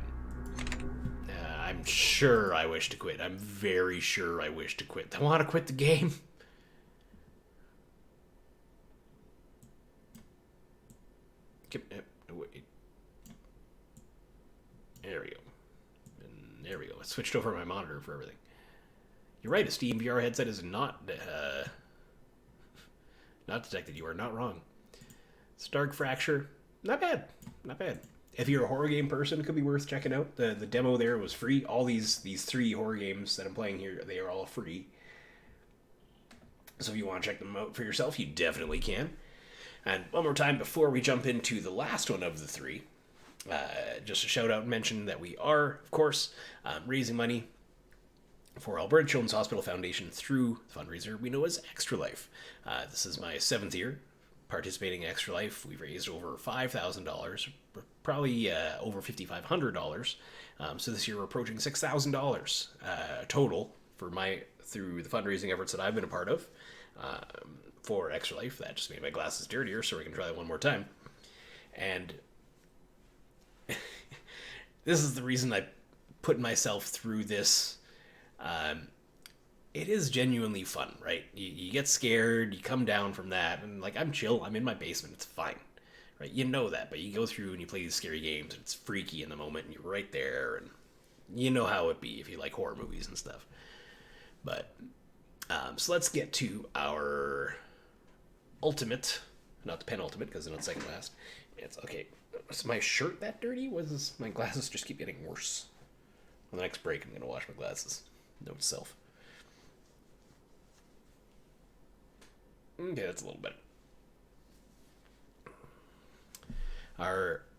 I'm sure I wish to quit. I'm very sure I wish to quit. I want to quit the game. There we go. And there we go. I switched over my monitor for everything. You're right, a Steam VR headset is not detected. You are not wrong. Stark Fracture, not bad. Not bad. If you're a horror game person, it could be worth checking out. The demo there was free. All these 3 horror games that I'm playing here, they are all free. So if you want to check them out for yourself, you definitely can. And one more time before we jump into the last one of the 3, just a shout out and mention that we are, of course, raising money for Alberta Children's Hospital Foundation through the fundraiser we know as Extra Life. This is my 7th year participating in Extra Life. We've raised over $5,000, probably over $5,500. So this year we're approaching $6,000 total through the fundraising efforts that I've been a part of. For Extra Life. That just made my glasses dirtier, so we can try that one more time. And this is the reason I put myself through this. It is genuinely fun, right? You get scared, you come down from that, and like, I'm chill, I'm in my basement, it's fine, right? You know that, but you go through and you play these scary games, and it's freaky in the moment, and you're right there, and you know how it be if you like horror movies and stuff. But, so let's get to our ultimate, not the penultimate, because then it's second last. It's okay. Is my shirt that dirty? My glasses just keep getting worse. On the next break, I'm gonna wash my glasses. Note to self. Okay, that's a little better.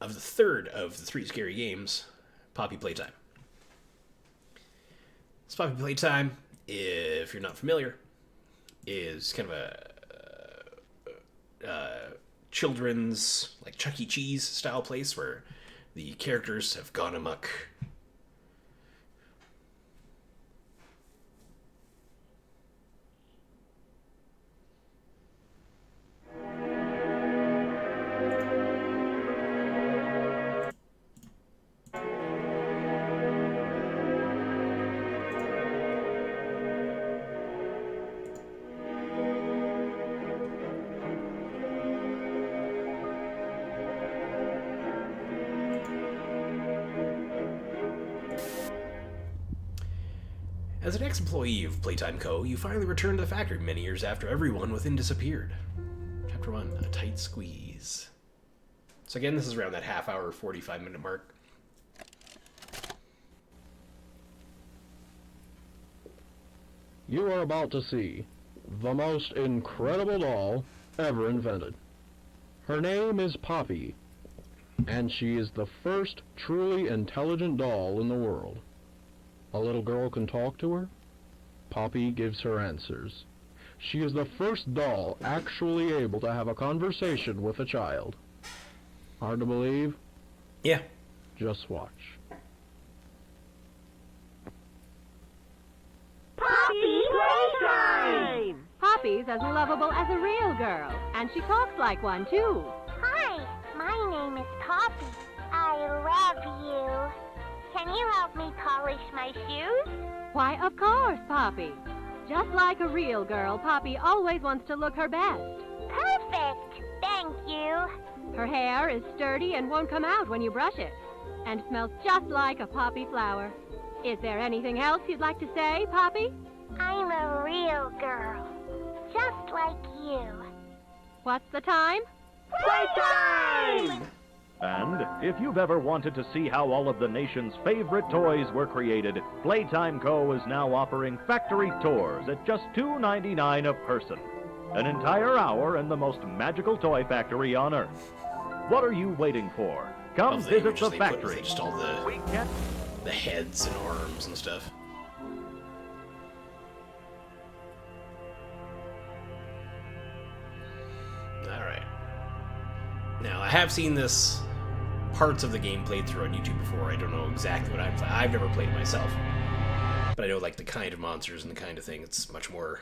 Of the third of the 3 scary games, Poppy Playtime. This Poppy Playtime, if you're not familiar, is kind of a children's, like, Chuck E. Cheese style place where the characters have gone amok. As an ex-employee of Playtime Co., you finally returned to the factory many years after everyone within disappeared. Chapter 1, A Tight Squeeze. So again, this is around that half-hour, 45-minute mark. You are about to see the most incredible doll ever invented. Her name is Poppy, and she is the first truly intelligent doll in the world. A little girl can talk to her. Poppy gives her answers. She is the first doll actually able to have a conversation with a child. Hard to believe? Yeah. Just watch. Poppy Playtime! Poppy's as lovable as a real girl, and she talks like one, too. Hi, my name is Poppy. I love you. Can you help me polish my shoes? Why, of course, Poppy. Just like a real girl, Poppy always wants to look her best. Perfect! Thank you. Her hair is sturdy and won't come out when you brush it, and smells just like a poppy flower. Is there anything else you'd like to say, Poppy? I'm a real girl, just like you. What's the time? Playtime! And if you've ever wanted to see how all of the nation's favorite toys were created, Playtime Co. is now offering factory tours at just $2.99 a person. An entire hour in the most magical toy factory on Earth. What are you waiting for? Come Love the visit images the they put with factory. it, just all the heads and arms and stuff. Alright. Now, I have seen this parts of the game played through on YouTube before. I don't know exactly what I'm playing. I've never played it myself. But I know, like, the kind of monsters and the kind of thing. It's much more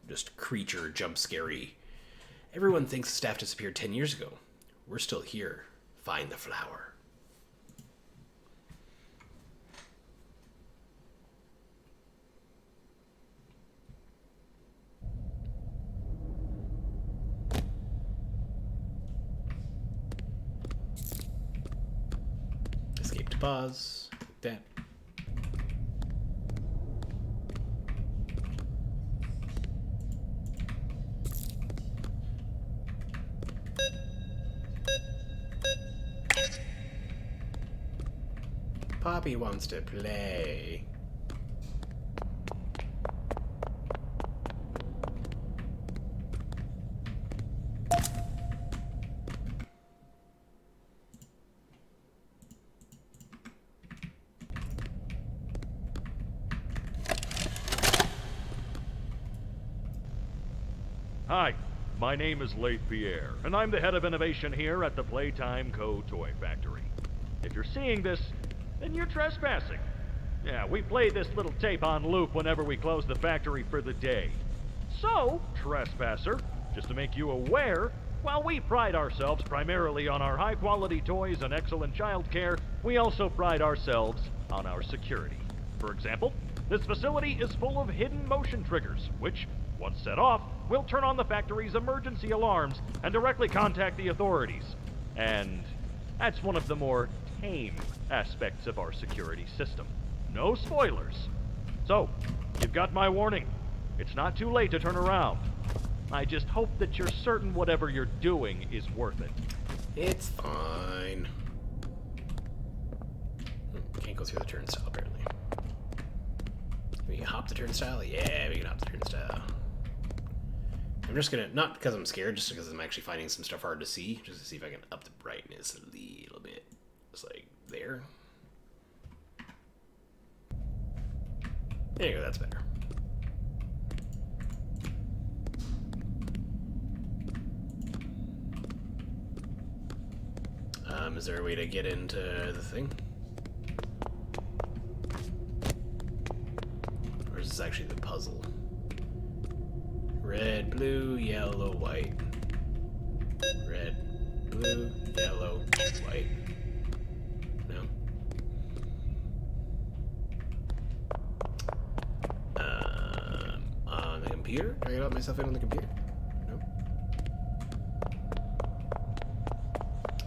just creature, jump scary. Everyone thinks the staff disappeared 10 years ago. We're still here. Find the flower. Escape to pause. Like that. Poppy wants to play. Hi, my name is Leith Pierre, and I'm the head of innovation here at the Playtime Co. Toy Factory. If you're seeing this, then you're trespassing. Yeah, we play this little tape on loop whenever we close the factory for the day. So, trespasser, just to make you aware, while we pride ourselves primarily on our high-quality toys and excellent child care, we also pride ourselves on our security. For example, this facility is full of hidden motion triggers, which, once set off, will turn on the factory's emergency alarms and directly contact the authorities. And that's one of the more tame aspects of our security system. No spoilers. So, you've got my warning. It's not too late to turn around. I just hope that you're certain whatever you're doing is worth it. It's fine. Can't go through the turnstile, apparently. We can hop the turnstile? Yeah, we can hop the turnstile. I'm just gonna, not because I'm scared, just because I'm actually finding some stuff hard to see, just to see if I can up the brightness a little bit. It's like there. There you go, that's better. Is there a way to get into the thing? Or is this actually the puzzle? Red, blue, yellow, white. Red, blue, yellow, white. No. On the computer? Do I get myself in on the computer? No.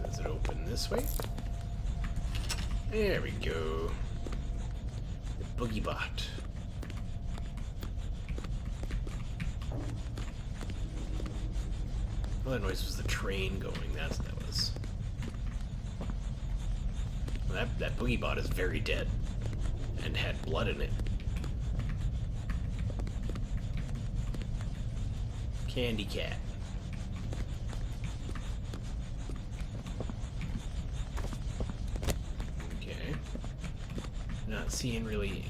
Does it open this way? There we go. The Boogie Bot. All that noise was the train going. That's what that was. Well, that Boogie Bot is very dead and had blood in it. Candy Cat. seeing really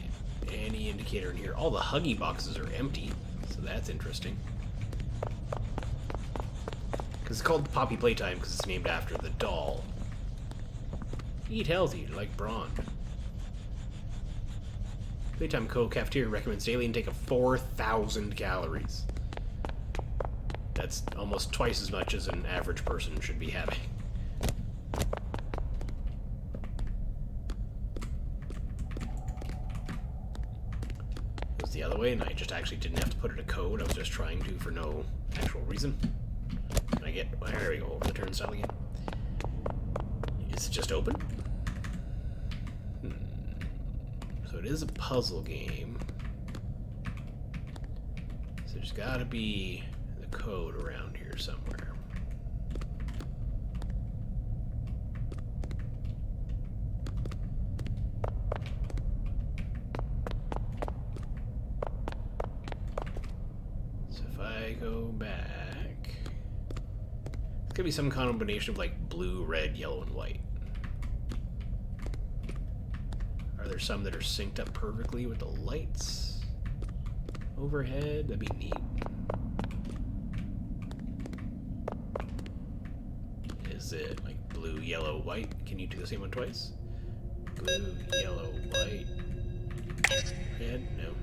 any indicator in here. All the Huggy boxes are empty, so that's interesting. Because it's called Poppy Playtime because it's named after the doll. Eat healthy, like Braun. Playtime Co. Cafeteria recommends daily intake of 4,000 calories. That's almost twice as much as an average person should be having. It was the other way, and I just actually didn't have to put it in code. I was just trying to for no actual reason. Can I get... Well, there we go, over the turnstile again. Is it just open? So it is a puzzle game. So there's gotta be the code around here somewhere. So if I go back, it's gonna be some combination of like blue, red, yellow, and white. Are there some that are synced up perfectly with the lights overhead? That'd be neat. Is it like blue, yellow, white? Can you do the same one twice? Blue, yellow, white, red? No.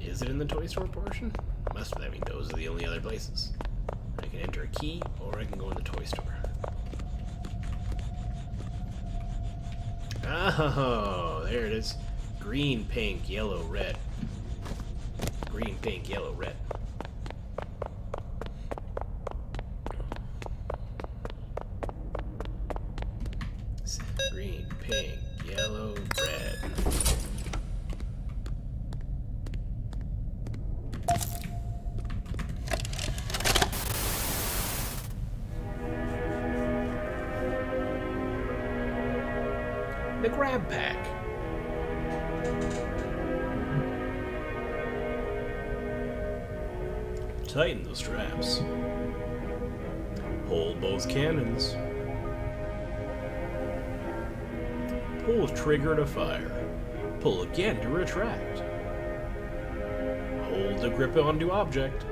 Is it in the toy store portion? Must be. I mean, those are the only other places. I can enter a key, or I can go in the toy store. Oh, there it is. Green, pink, yellow, red. Green, pink, yellow, red. Green, pink, yellow, red. The grab pack. Tighten the straps. Hold both cannons. Pull trigger to fire. Pull again to retract. Hold the grip onto object.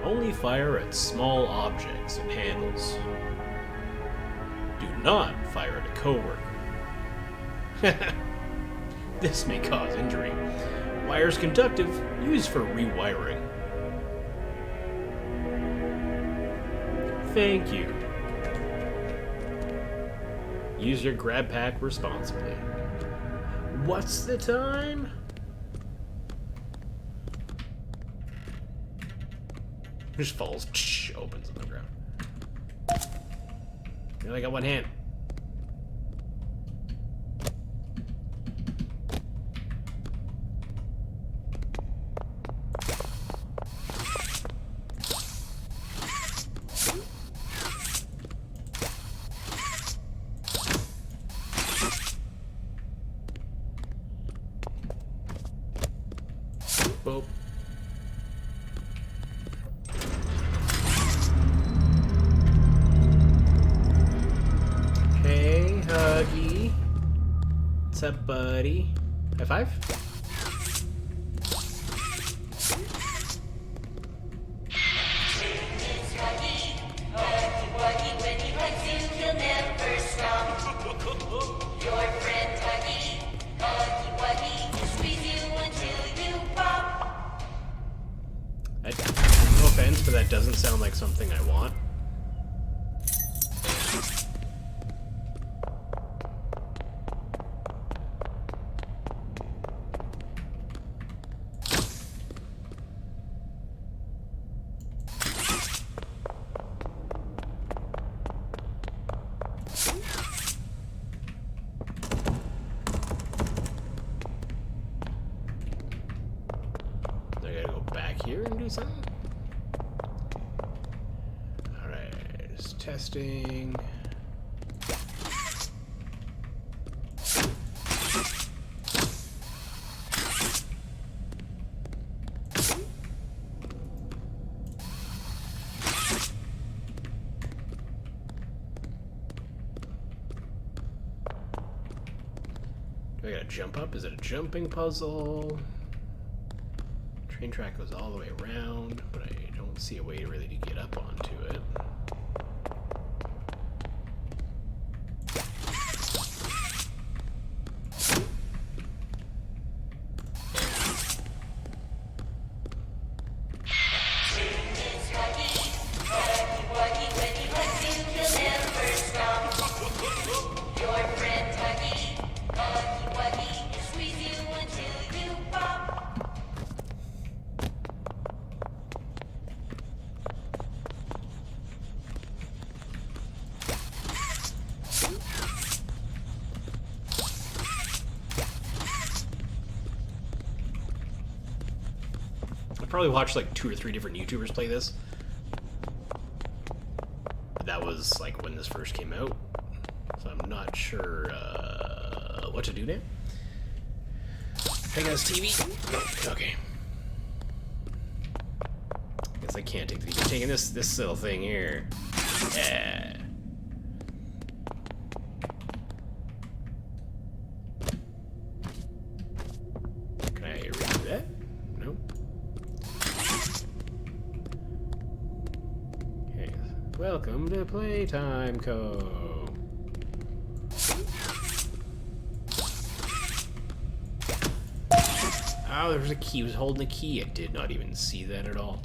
Only fire at small objects and handles. Do not fire at a coworker. This may cause injury. Wires conductive, used for rewiring. Thank you. Use your grab pack responsibly. What's the time? Just falls, opens on the ground. I only got one hand. Boop. Hey, Huggy. What's up, buddy? High five? No offense, but that doesn't sound like something I want. I gotta go back here and do something? Alright, just testing. Do I gotta jump up? Is it a jumping puzzle? Train track goes all the way around, but I don't see a way really to get up onto it. Probably watched like 2 or 3 different YouTubers play this. That was like when this first came out, so I'm not sure what to do now. Hey guys, TV. No, okay. Guess I can't take the TV. Taking this little thing here. Yeah. Can I redo that? Nope. Welcome to Playtime Co. Oh, there was a key. He was holding a key. I did not even see that at all.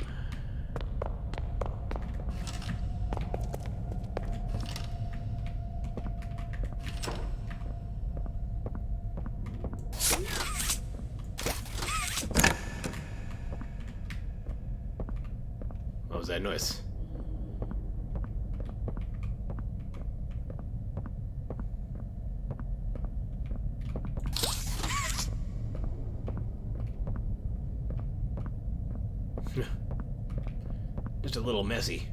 What was that noise? Just a little messy.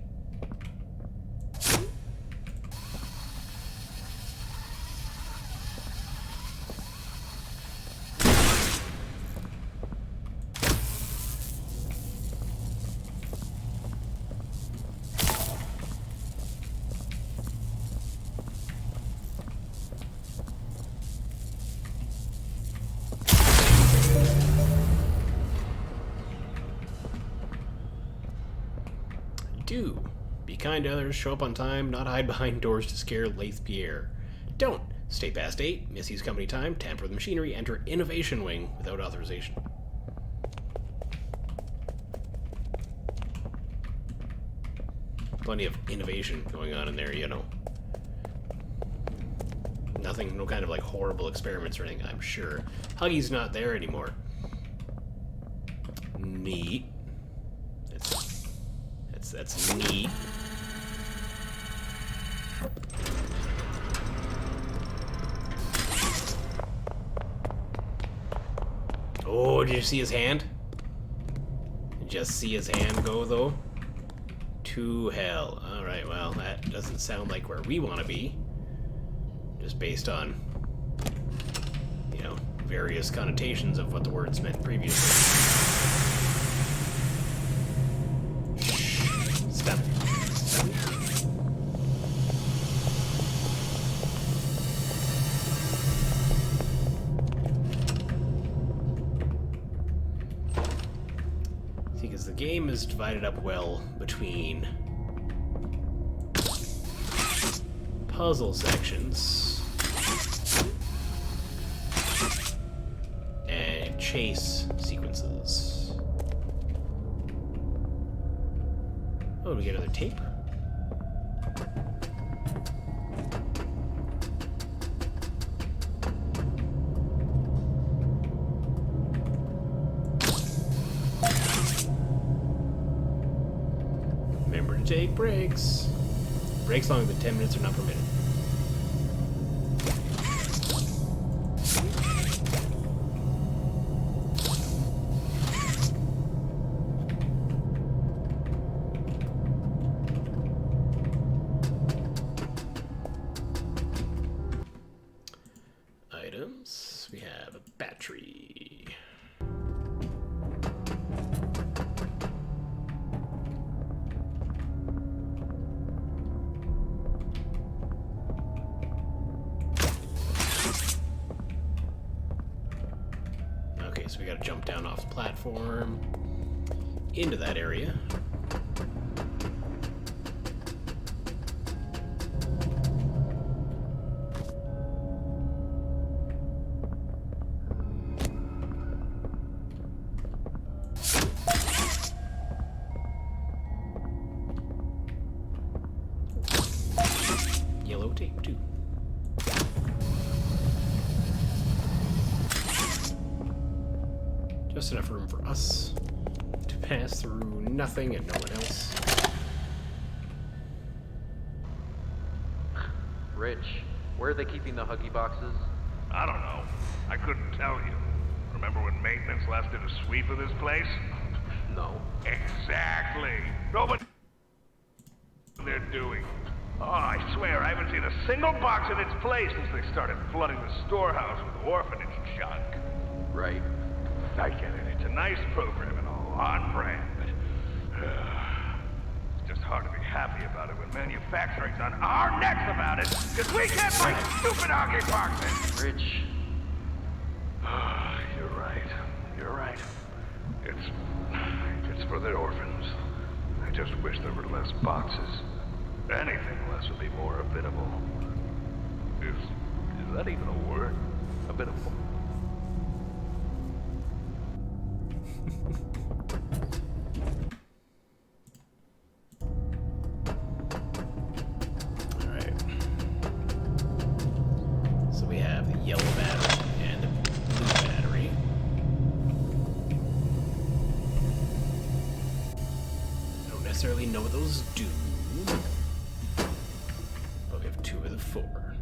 Do. Be kind to others, show up on time, not hide behind doors to scare Laith Pierre. Don't. Stay past 8, misuse company time, tamper with machinery, enter Innovation Wing without authorization. Plenty of innovation going on in there, you know. Nothing, no kind of like horrible experiments or anything, I'm sure. Huggy's not there anymore. Neat. That's neat. Oh, did you see his hand? Did you just see his hand go, though? To hell. Alright, well, that doesn't sound like where we want to be. Just based on, you know, various connotations of what the words meant previously. Because the game is divided up well between puzzle sections and chase sequences. Oh, do we get another tape? Remember to take breaks. Breaks longer than 10 minutes are not permitted. Items. We have a battery. Okay, so we gotta jump down off the platform into that area. Yellow tape, too. Just enough room for us to pass through nothing and no one else. Rich, where are they keeping the Huggy boxes? I don't know. I couldn't tell you. Remember when maintenance last did a sweep of this place? No. Exactly. Nobody they're doing. Oh, I swear, I haven't seen a single box in its place since they started flooding the storehouse with orphanage junk. Right. I get it. It's a nice program and all, on brand, but it's just hard to be happy about it when manufacturing's on our necks about it, because we can't find stupid hockey boxes. Rich. You're right. You're right. It's for the orphans. I just wish there were less boxes. Anything less would be more habitable. Is that even a word? Habitable. Alright. So we have the yellow battery and the blue battery. I don't necessarily know what those do. But we have 2 of the 4.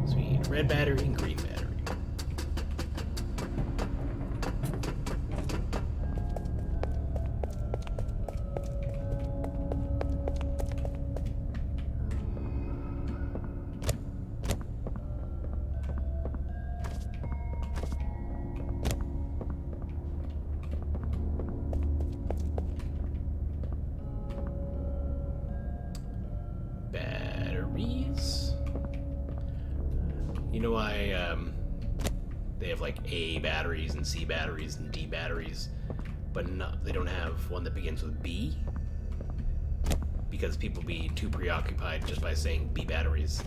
So we need red battery and green battery. Batteries. You know why they have like A batteries and C batteries and D batteries, but they don't have one that begins with B? Because people be too preoccupied just by saying B batteries.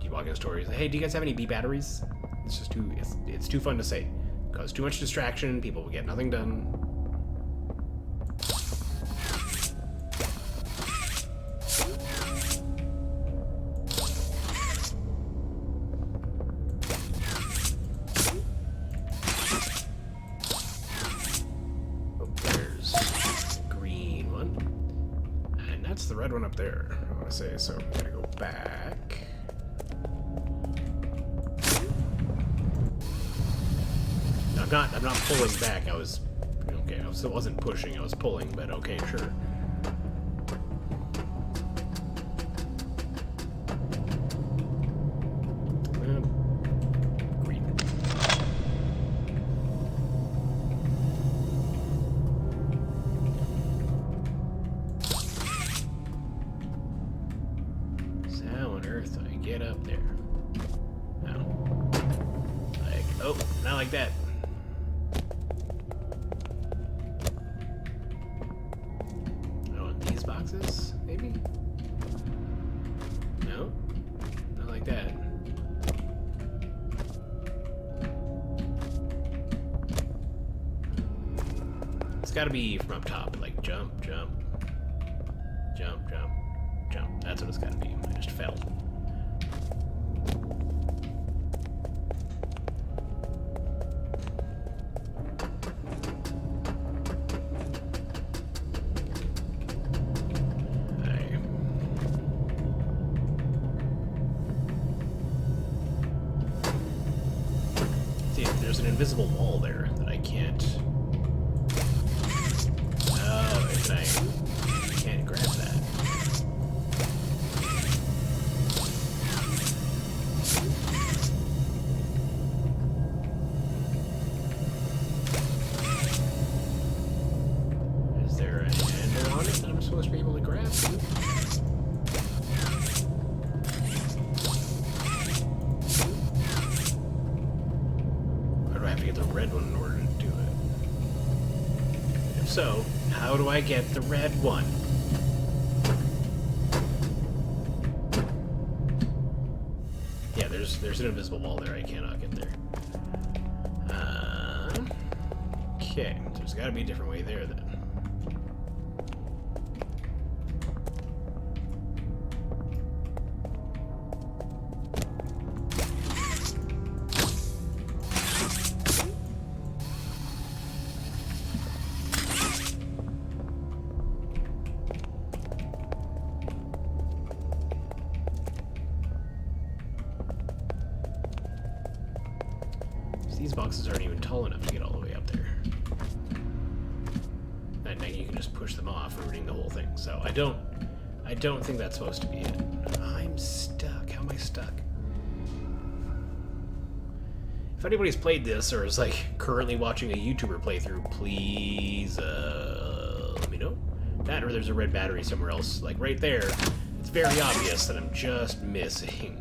You walk in stores, hey, do you guys have any B batteries? It's just too it's too fun to say. Cause too much distraction, people will get nothing done. The red one up there, I want to say, so I'm gonna go back. No, I'm not pulling back. I was okay. I still wasn't pushing. I was pulling, but okay, sure. Green. Earth, I get up there. No. Like, oh, not like that. Oh, these boxes, maybe? No? Not like that. It's gotta be from up top, like jump, jump, jump, jump, jump. That's what it's gotta be. I just fell. See, there's an invisible wall there that I can't. Oh, and I can't grab that. Is there a handle on it that I'm supposed to be able to grab? Or do I have to get red one in order to do it. If so, how do I get the red one? Yeah, there's an invisible wall there. I cannot get there. Okay, there's got to be a different way there then. These boxes aren't even tall enough to get all the way up there. And now you can just push them off, ruining the whole thing. So I don't think that's supposed to be it. I'm stuck. How am I stuck? If anybody's played this or is like currently watching a YouTuber playthrough, please let me know. That or there's a red battery somewhere else, like right there. It's very obvious that I'm just missing.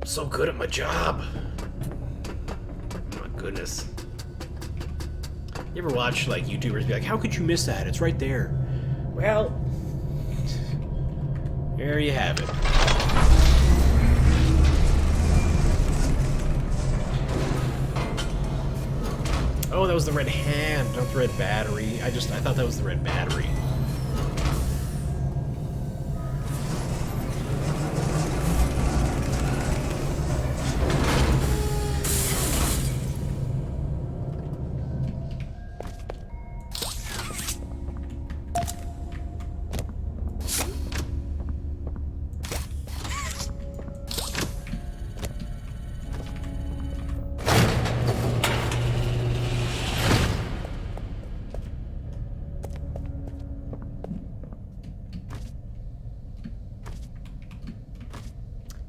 So good at my job. Oh my goodness. You ever watch like YouTubers be like, how could you miss that? It's right there. Well, there you have it. Oh, that was the red hand, not the red battery. I thought that was the red battery.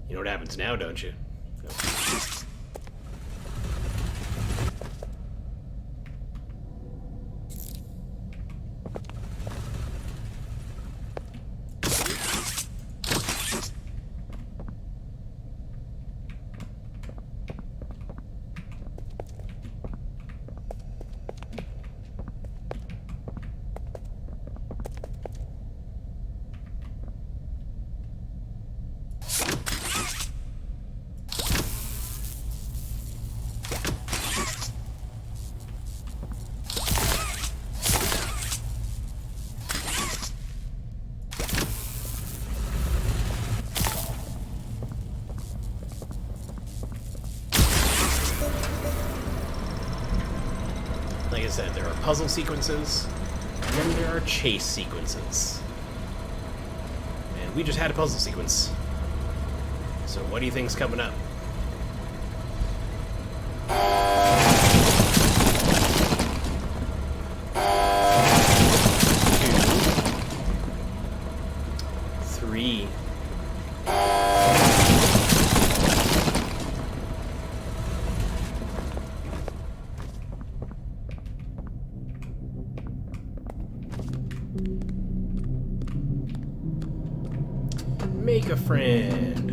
You know what happens now, don't you? Like I said, there are puzzle sequences, and then there are chase sequences. And we just had a puzzle sequence. So what do you think's coming up? 3. Make a friend.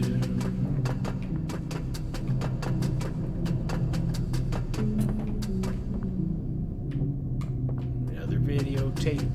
Another videotape.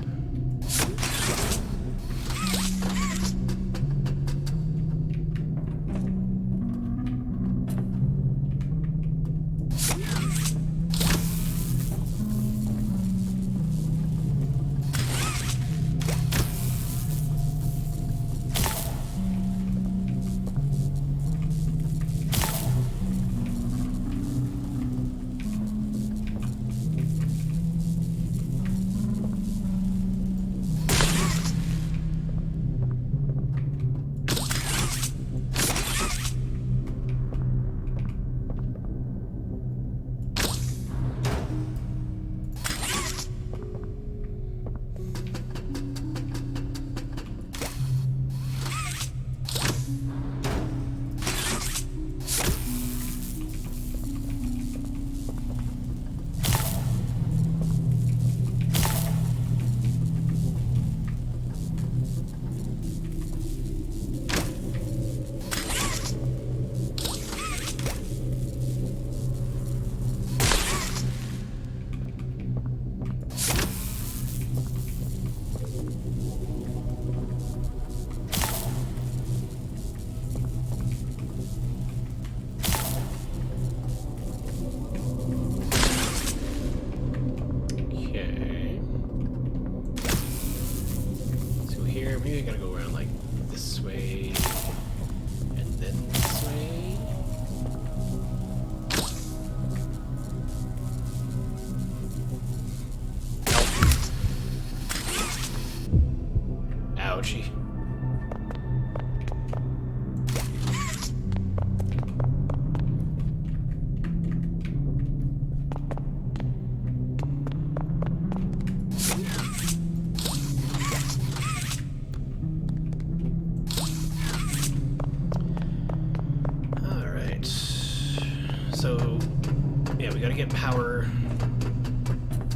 get power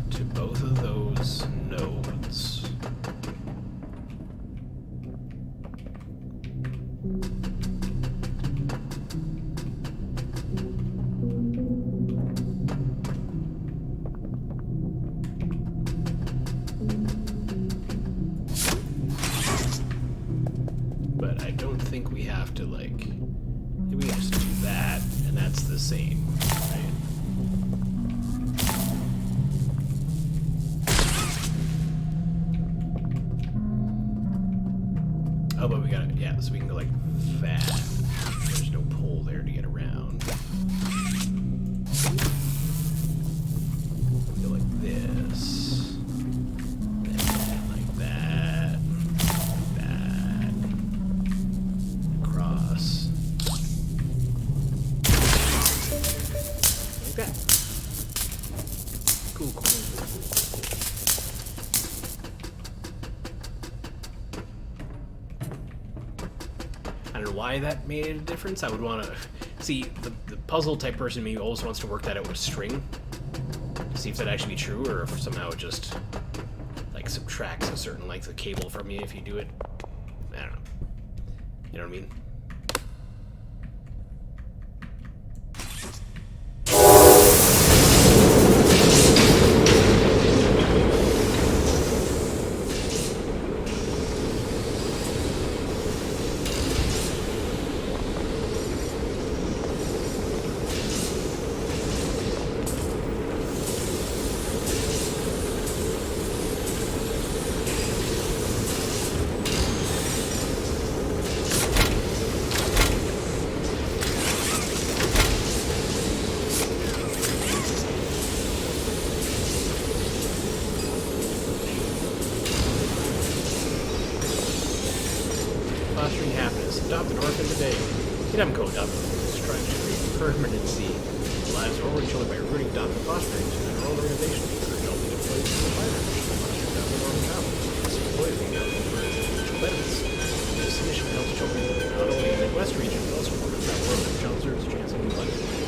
to both of those nodes. But I don't think we have to, like, we can just do that, and that's the same, right? Oh, but we gotta, yeah, so we can go like that. There's no pole there to get around. Go like this. And like that. That. Across. Like that. Cool, cool, cool, cool. I don't know why that made a difference. I would want to see the puzzle type person in me always wants to work that out with string to see if that actually be true, or if somehow it just like subtracts a certain length of cable from you if you do it. I don't know. You know what I mean? Fostering happiness. Adopt an orphan today. Get them co-adopt. Strive to create permanency. Lives are already children by recruiting, adopting, fostering to an enrolled organization. Encourage all these employees to apply their mission. Foster adopted orphan child. Employees will get financial benefits. This mission helps children not only in the Midwest region, but also work around the world. Child deserves a chance at new life.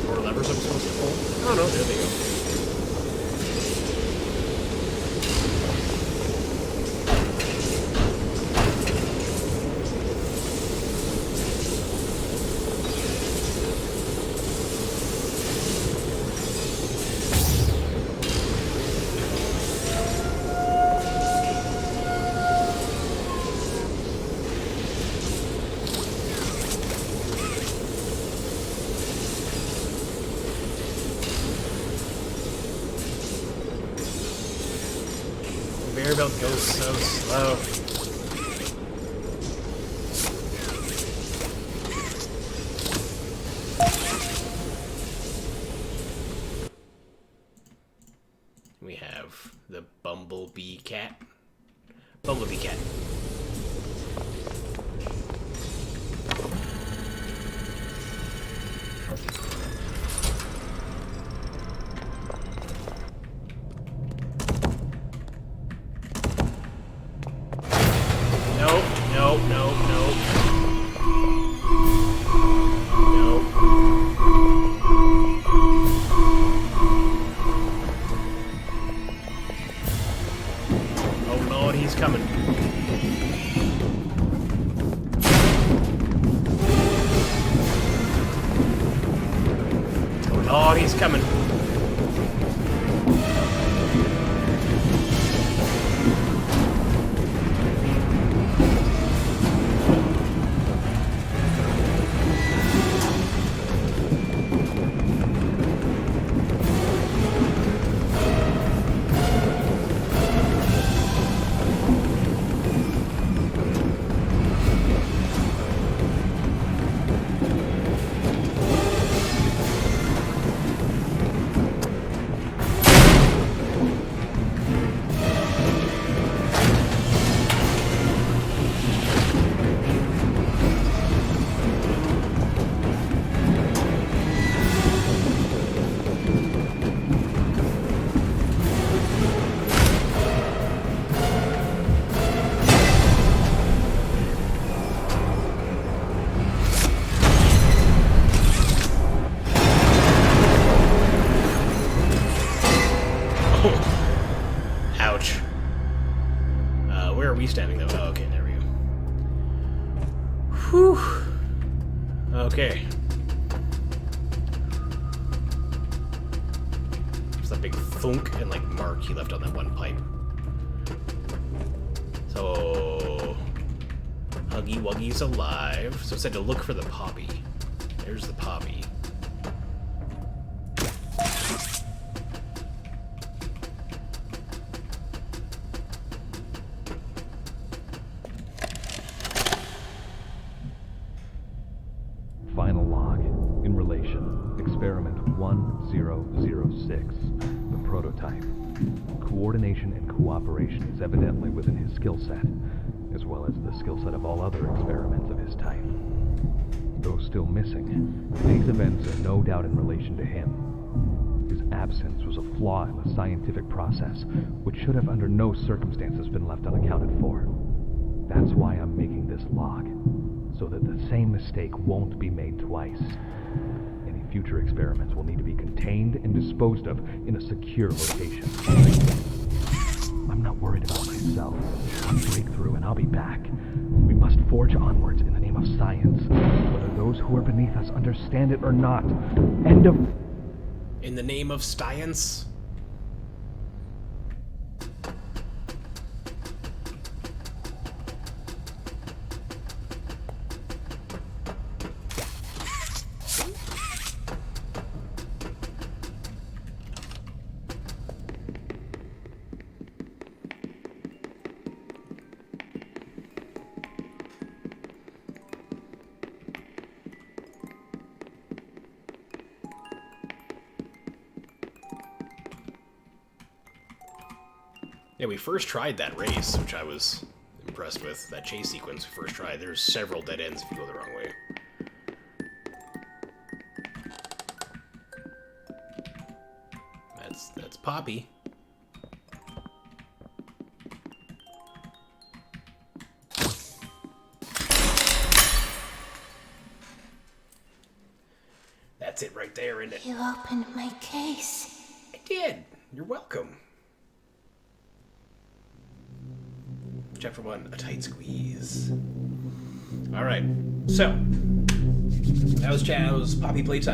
More levers I'm supposed to pull? Oh no, there they go. Conveyor belt goes so slow. We have the Bumblebee Cat. Bumblebee Cat. Nope, nope, nope, nope. Nope. Oh Lord, he's coming. Oh Lord, he's coming. we standing, though? Oh, okay, there we go. Whew. Okay. There's that big thunk and, like, mark he left on that one pipe. So... Huggy Wuggy's alive. So it said to look for the poppy. There's the poppy. Final log. In relation. Experiment 1006. The prototype. Coordination and cooperation is evidently within his skill set, as well as the skill set of all other experiments of his type. Though still missing, today's events are no doubt in relation to him. His absence was a flaw in the scientific process, which should have under no circumstances been left unaccounted for. That's why I'm making this log, so that the same mistake won't be made twice. Any future experiments will need to be contained and disposed of in a secure location. I'm not worried about myself. One breakthrough and I'll be back. We must forge onwards in the name of science, whether those who are beneath us understand it or not. End of... In the name of science? Yeah, we first tried that race, which I was impressed with. That chase sequence we first tried. There's several dead ends if you go the wrong way. That's Poppy. That's it right there, isn't it? You opened my case. I did. You're welcome. Chapter 1, A Tight Squeeze. Alright, so that was Poppy Playtime.